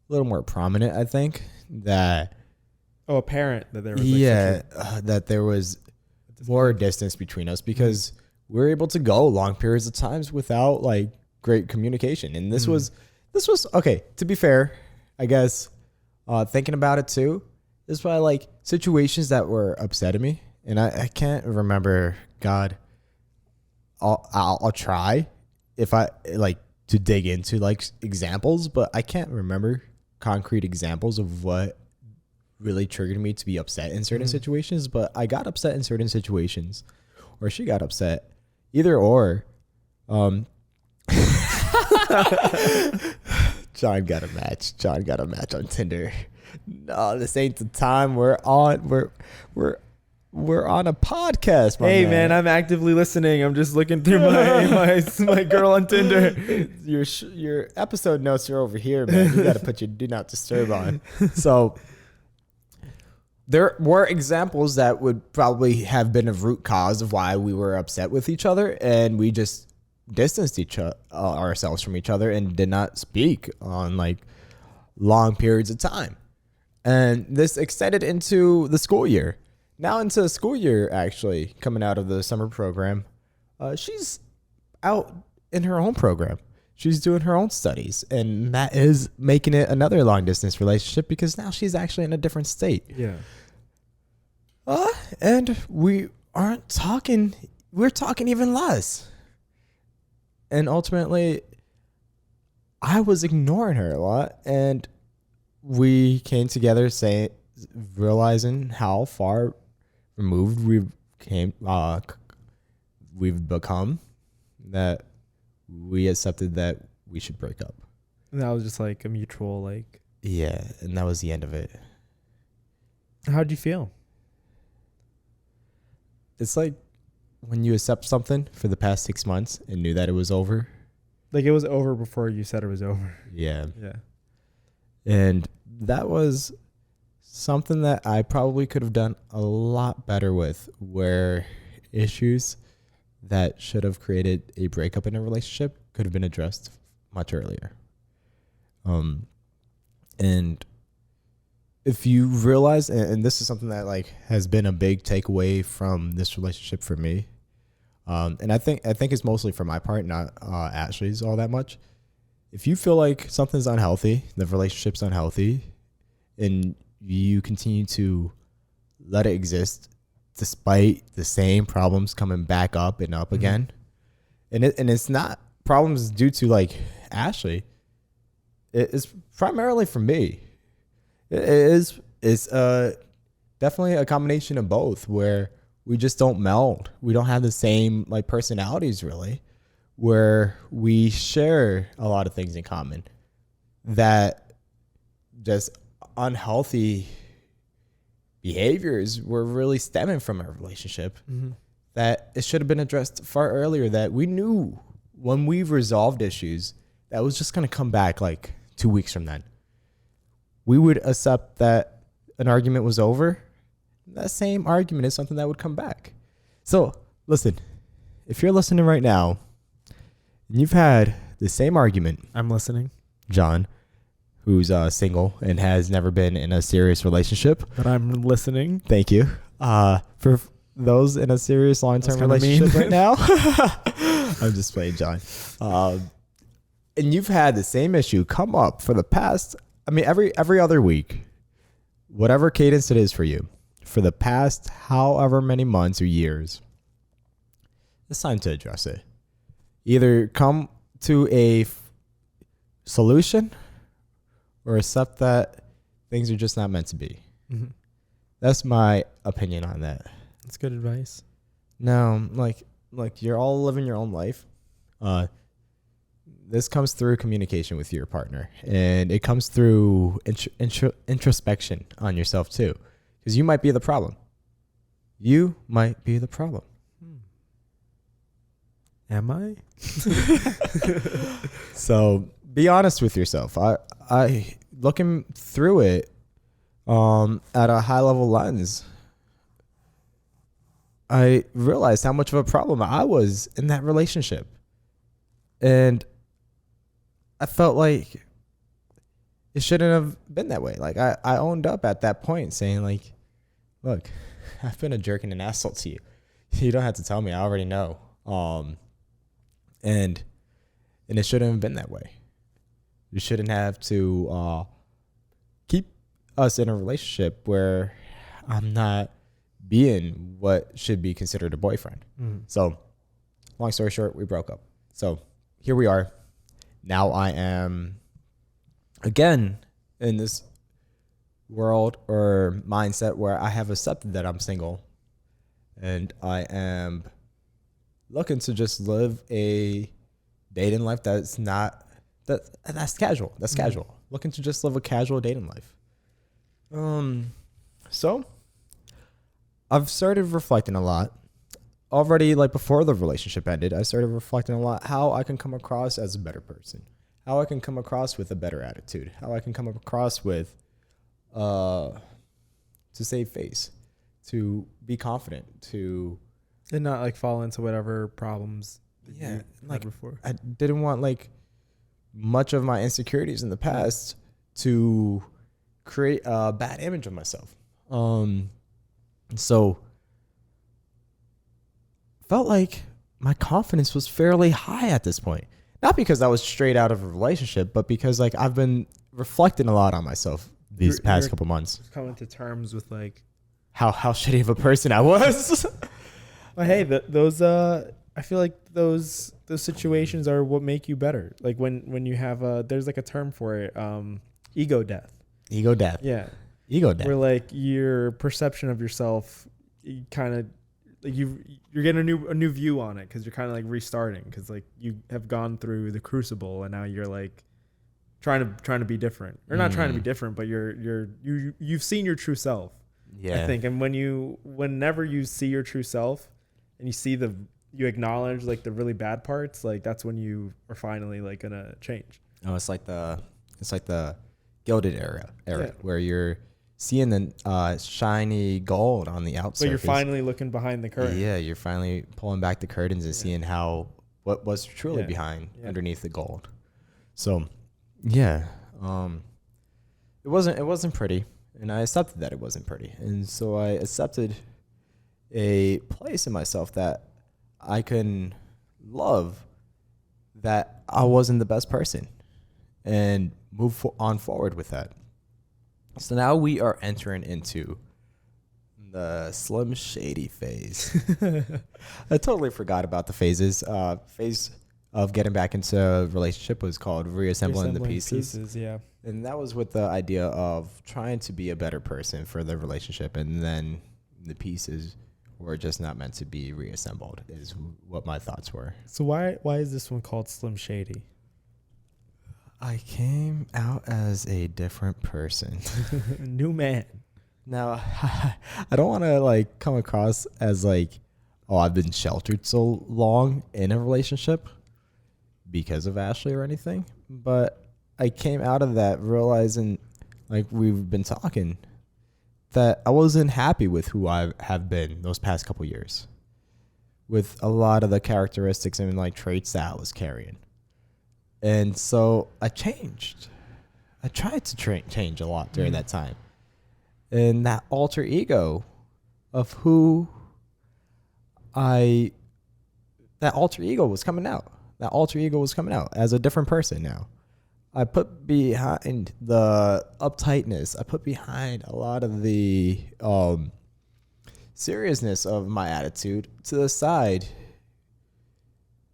a little more prominent. I think that apparent that there was that there was more distance between us because we were able to go long periods of times without like great communication. And this was okay, to be fair, I guess, thinking about it too, this was probably like situations that were upsetting me. And I can't remember, God, I'll try if I like to dig into like examples, but I can't remember concrete examples of what really triggered me to be upset in certain situations. But I got upset in certain situations or she got upset. Either or. John got a match. John got a match on Tinder. No, this ain't the time. We're on a podcast, Hey man, I'm actively listening. I'm just looking through my girl on Tinder. Your episode notes are over here, man. You got to put your do not disturb on. So there were examples that would probably have been a root cause of why we were upset with each other, and we just distanced ourselves from each other and did not speak on like long periods of time. And this extended into the school year. Now into the school year, actually, coming out of the summer program, she's out in her own program. She's doing her own studies, and that is making it another long distance relationship because now she's actually in a different state. Yeah. And we aren't talking. We're talking even less. And ultimately, I was ignoring her a lot, and we came together realizing how far removed we've become, that we accepted that we should break up. And that was just like a mutual like. Yeah, and that was the end of it. How'd you feel? It's like when you accept something for the past 6 months and knew that it was over. Like it was over before you said it was over. Yeah. Yeah. And that was something that I probably could have done a lot better with, where issues that should have created a breakup in a relationship could have been addressed much earlier. And if you realize, and this is something that like has been a big takeaway from this relationship for me, and I think it's mostly for my part, not Ashley's all that much. If you feel like something's unhealthy, the relationship's unhealthy, and you continue to let it exist despite the same problems coming back up and up again, and it's not problems due to like Ashley, it's primarily for me. It's definitely a combination of both, where we just don't meld. We don't have the same like personalities really, where we share a lot of things in common that just unhealthy behaviors were really stemming from our relationship, that it should have been addressed far earlier, that we knew when we resolved issues that was just going to come back like 2 weeks from then. We would accept that an argument was over. That same argument is something that would come back. So listen, if you're listening right now and you've had the same argument, I'm listening. John, who's single and has never been in a serious relationship. But I'm listening. Thank you. For those in a serious long-term relationship right now, I'm just playing, John. And you've had the same issue come up for the past, every other week, whatever cadence it is for you, for the past however many months or years, it's time to address it. Either come to a solution or accept that things are just not meant to be. That's my opinion on that. That's good advice. No, like you're all living your own life. This comes through communication with your partner, and it comes through introspection on yourself too, because you might be the problem. You might be the problem. Am I? So be honest with yourself. I looking through it at a high level lens, I realized how much of a problem I was in that relationship. And I felt like it shouldn't have been that way. Like I owned up at that point, saying like, look, I've been a jerk and an asshole to you. You don't have to tell me. I already know. And it shouldn't have been that way. You shouldn't have to keep us in a relationship where I'm not being what should be considered a boyfriend. So long story short, we broke up. So here we are. Now I am again in this world or mindset where I have accepted that I'm single, and I am looking to just live a dating life that's not that's casual. That's casual. Looking to just live a casual dating life. So I've started reflecting a lot. Already, like before the relationship ended, I started reflecting a lot how I can come across as a better person, how I can come across with a better attitude, how I can come across with to save face, to be confident, to And not like fall into whatever problems that you had like before. I didn't want like much of my insecurities in the past to create a bad image of myself. So felt like my confidence was fairly high at this point. Not because I was straight out of a relationship, but because like I've been reflecting a lot on myself these past couple months. Coming to terms with like How shitty of a person I was. But hey, those I feel like those situations are what make you better. Like when you have there's like a term for it, ego death. Ego death. Yeah. Ego death. Where like your perception of yourself, you kind of like you're getting a new view on it because you're kind of like restarting because like you have gone through the crucible and now you're like trying to be different or not trying to be different, but you've seen your true self. Yeah. I think, and whenever you see your true self and you see you acknowledge like the really bad parts, like that's when you are finally like gonna change. Oh, it's like the gilded era where you're seeing the shiny gold on the outside. But you're finally looking behind the curtain. Yeah, you're finally pulling back the curtains and seeing what was truly behind underneath the gold. So, yeah, it wasn't pretty, and I accepted that it wasn't pretty, and so I accepted a place in myself that I can love, that I wasn't the best person, and move on forward with that. So now we are entering into the Slim Shady phase. I totally forgot about the phases. Phase of getting back into a relationship was called reassembling the pieces. Yeah. And that was with the idea of trying to be a better person for the relationship. And then the pieces were just not meant to be reassembled, is what my thoughts were. So why is this one called Slim Shady? I came out as a different person. New man. Now, I don't want to like come across as like, oh, I've been sheltered so long in a relationship because of Ashley or anything. But I came out of that realizing, like we've been talking, that I wasn't happy with who I have been those past couple years, with a lot of the characteristics and like traits that I was carrying. And so I changed. I tried to change a lot during that time. And that alter ego of that alter ego was coming out. That alter ego was coming out as a different person now. I put behind the uptightness. I put behind a lot of the seriousness of my attitude to the side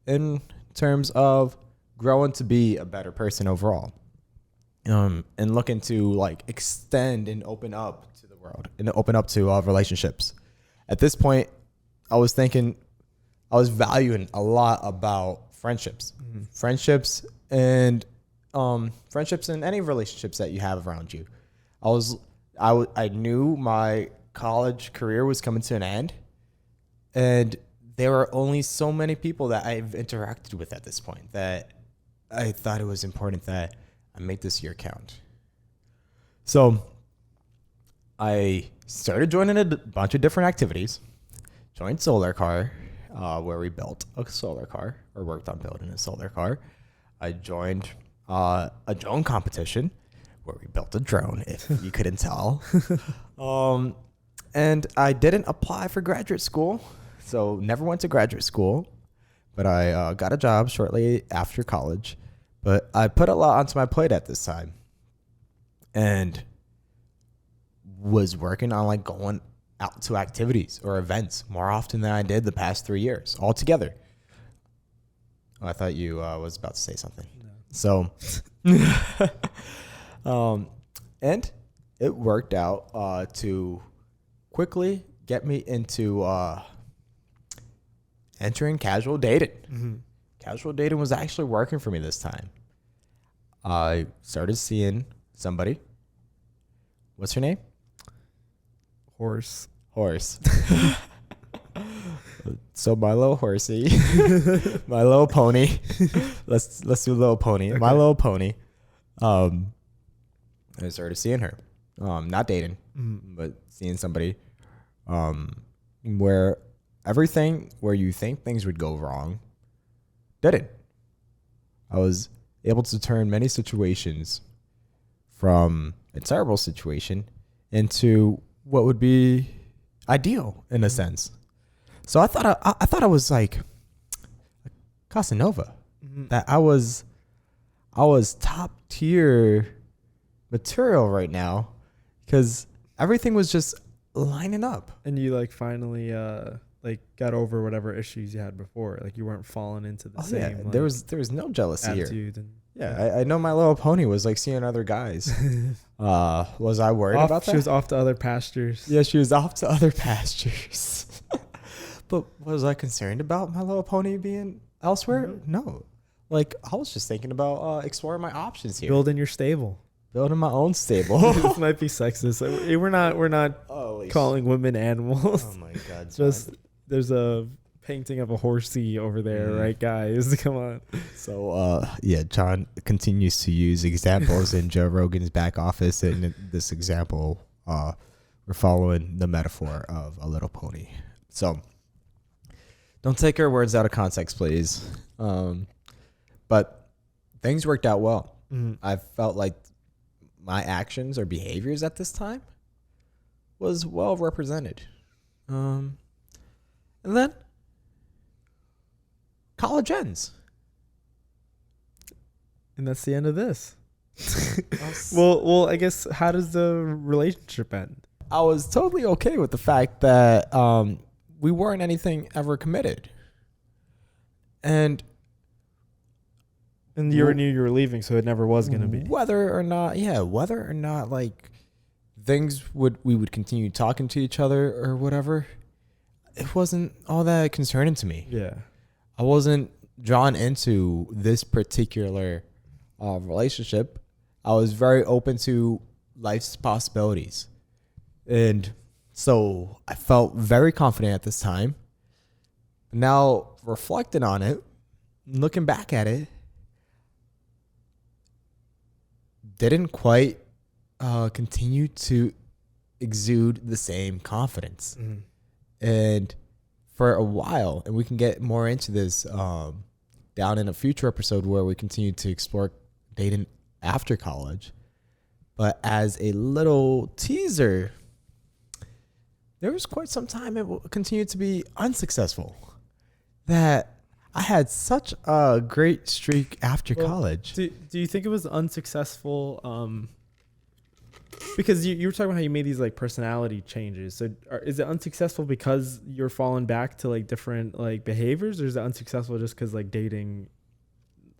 in terms of growing to be a better person overall, and looking to like extend and open up to the world and open up to relationships. At this point, I was valuing a lot about friendships, friendships and any relationships that you have around you. I knew my college career was coming to an end, and there were only so many people that I've interacted with at this point that I thought it was important that I make this year count. So I started joining a bunch of different activities. Joined Solar Car, where we built a solar car, or worked on building a solar car. I joined a drone competition, where we built a drone, if you couldn't tell. And I didn't apply for graduate school, so never went to graduate school. But I got a job shortly after college. But I put a lot onto my plate at this time, and was working on like going out to activities or events more often than I did the past 3 years altogether. Oh, I thought you was about to say something. No. So, and it worked out to quickly get me into entering casual dating. Mm-hmm. Casual dating was actually working for me this time. I started seeing somebody. What's her name? Horse. So my little horsey, my little pony. Let's do little pony. Okay. My little pony. I started seeing her. Not dating, but seeing somebody. Where everything where you think things would go wrong didn't. I was able to turn many situations from a terrible situation into what would be ideal in a sense. So I thought I was like Casanova, that I was top tier material right now because everything was just lining up. And you like finally like got over whatever issues you had before. Like you weren't falling into the same. Yeah. Like, there was no jealousy here. And, I know My Little Pony was like seeing other guys. Was I worried about that? She was off to other pastures. Yeah, she was off to other pastures. But was I concerned about My Little Pony being elsewhere? Mm-hmm. No. Like I was just thinking about exploring my options here. Building your stable. Building my own stable. This might be sexist. We're not calling women animals. Oh my God. Just there's a painting of a horsey over there, right, guys? Come on. So John continues to use examples in Joe Rogan's back office, and in this example, we're following the metaphor of a little pony. So don't take her words out of context, please. But things worked out well. I felt like my actions or behaviors at this time was well represented. And then college ends. And that's the end of this. Well, I guess how does the relationship end? I was totally okay with the fact that we weren't anything ever committed. And you already knew you were leaving, so it never was going to be. Whether or not like we would continue talking to each other or whatever, it wasn't all that concerning to me. Yeah. I wasn't drawn into this particular relationship. I was very open to life's possibilities. And so I felt very confident at this time. Now, reflecting on it, looking back at it, didn't quite continue to exude the same confidence. And for a while, and we can get more into this down in a future episode where we continue to explore dating after college. But as a little teaser, there was quite some time it will continue to be unsuccessful. That I had such a great streak after college. Do you think it was unsuccessful? Because you were talking about how you made these like personality changes. So is it unsuccessful because you're falling back to like different like behaviors, or is it unsuccessful just because like dating?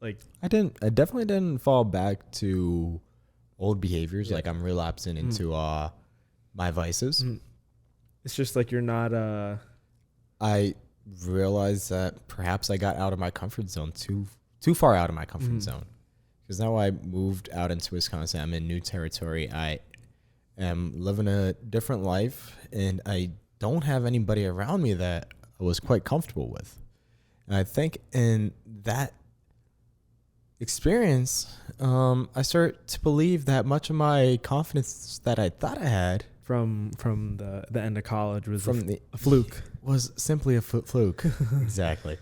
Like I definitely didn't fall back to old behaviors. Yeah. Like I'm relapsing into my vices. It's just like you're not. I realized that perhaps I got out of my comfort zone too far out of my comfort zone. Because now I moved out into Wisconsin. I'm in new territory. I am living a different life, and I don't have anybody around me that I was quite comfortable with. And I think in that experience, I start to believe that much of my confidence that I thought I had from the end of college was a fluke. Was simply a fluke. Exactly.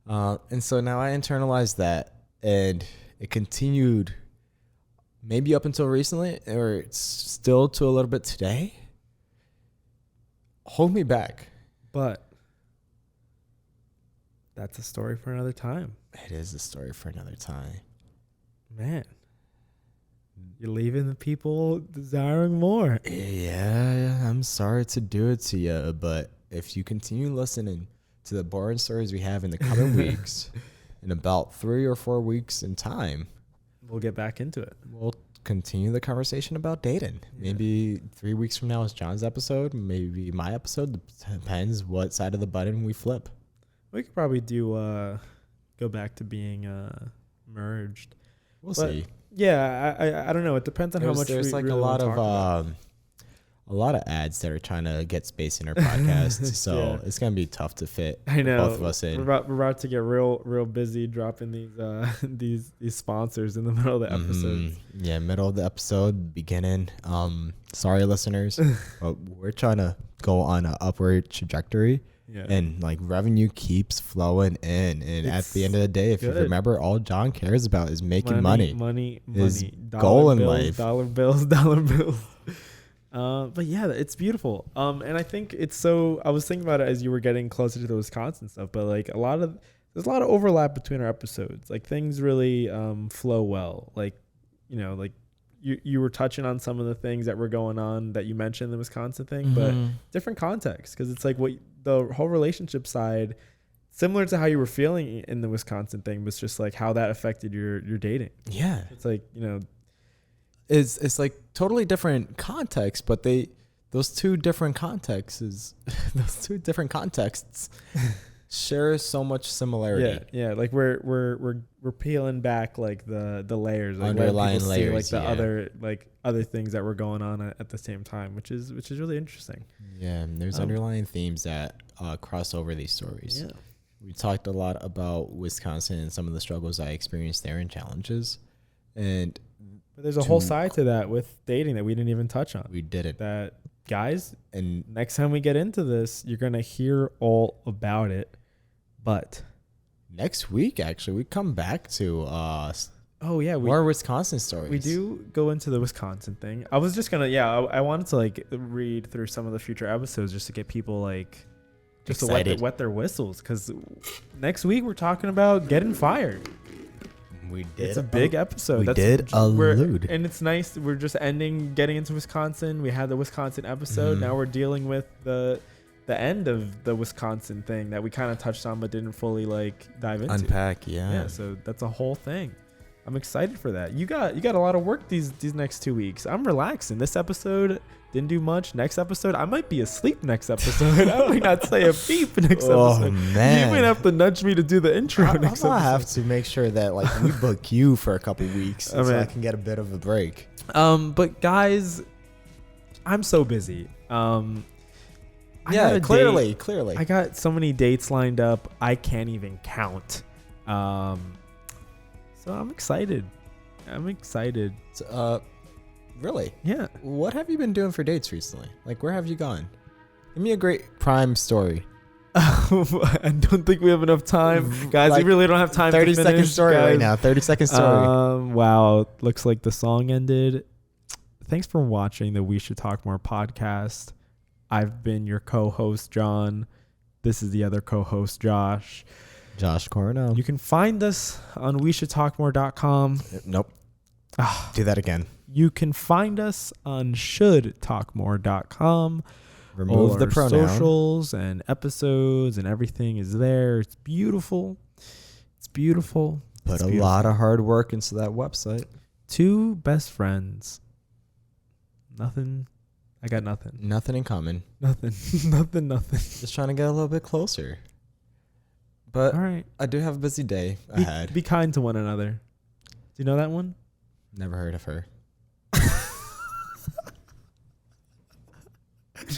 And so now I internalized that, and it continued maybe up until recently, or it's still to a little bit today. Hold me back. But that's a story for another time. It is a story for another time. Man, you're leaving the people desiring more. Yeah, I'm sorry to do it to you, but if you continue listening to the boring stories we have in the coming weeks, in about 3 or 4 weeks in time, we'll get back into it. We'll continue the conversation about dating. Yeah. Maybe 3 weeks from now is John's episode, maybe my episode. Depends what side of the button we flip. We could probably do go back to being merged. We'll But, see. Yeah, I don't know. It depends on how much There's we like really a lot of ads that are trying to get space in our podcast, so Yeah. it's gonna be tough to fit I know both of us in. We're about to get real busy dropping these these sponsors in the middle of the episode. Yeah, middle of the episode, beginning. Sorry, listeners, but we're trying to go on an upward trajectory. Yeah. And like revenue keeps flowing in, and at the end of the day, if you remember, all John cares about is making money. His goal in life. Dollar bills. But yeah, it's beautiful. And I think it's so. I was thinking about it as you were getting closer to the Wisconsin stuff, but like there's a lot of overlap between our episodes. Like things really flow well. Like like you were touching on some of the things that were going on that you mentioned the Wisconsin thing, but different context, because it's like what the whole relationship side, similar to how you were feeling in the Wisconsin thing, was just like how that affected your dating. Yeah, it's like it's like totally different context, but those two different contexts share so much similarity. Yeah. Like we're peeling back like the layers, like underlying layers, like the other things that were going on at the same time, which is really interesting. Yeah, and there's underlying themes that cross over these stories. Yeah, we talked a lot about Wisconsin and some of the struggles I experienced there and challenges, but there's a whole side to that with dating that we didn't even touch on. We didn't. That, guys, and next time we get into this, you're gonna hear all about it. But next week, actually, we come back to more Wisconsin stories. We do go into the Wisconsin thing. I was just gonna I wanted to like read through some of the future episodes just to get people like just excited, to wet their whistles, because next week we're talking about getting fired. We did. It's a big episode. We did allude. And it's nice. We're just getting into Wisconsin. We had the Wisconsin episode. Now we're dealing with the end of the Wisconsin thing that we kind of touched on but didn't fully like dive into. Unpack, yeah. So that's a whole thing. I'm excited for that. You got a lot of work these next 2 weeks. I'm relaxing. This episode didn't do much. Next episode, I might be asleep next episode. I might not say a beep next episode. Man. You might have to nudge me to do the intro next episode. I have to make sure that like we book you for a couple weeks so I can get a bit of a break. But guys, I'm so busy. Yeah, clearly. I got so many dates lined up, I can't even count. So I'm excited. Really? Yeah. What have you been doing for dates recently? Like, where have you gone? Give me a great prime story. I don't think we have enough time. Guys, we really don't have time 30 to finish. 30-second story right now. 30-second story. Wow. Looks like the song ended. Thanks for watching the We Should Talk More podcast. I've been your co-host, John. This is the other co-host, Josh Coronel. You can find us on weshouldtalkmore.com. Nope. Do that again. You can find us on shouldtalkmore.com. Remove the pronoun. Socials and episodes and everything is there. It's beautiful. Put a lot of hard work into that website. 2 best friends. Nothing. I got nothing. Nothing in common. Nothing. Just trying to get a little bit closer. But all right. I do have a busy day ahead. Be kind to one another. Do you know that one? Never heard of her.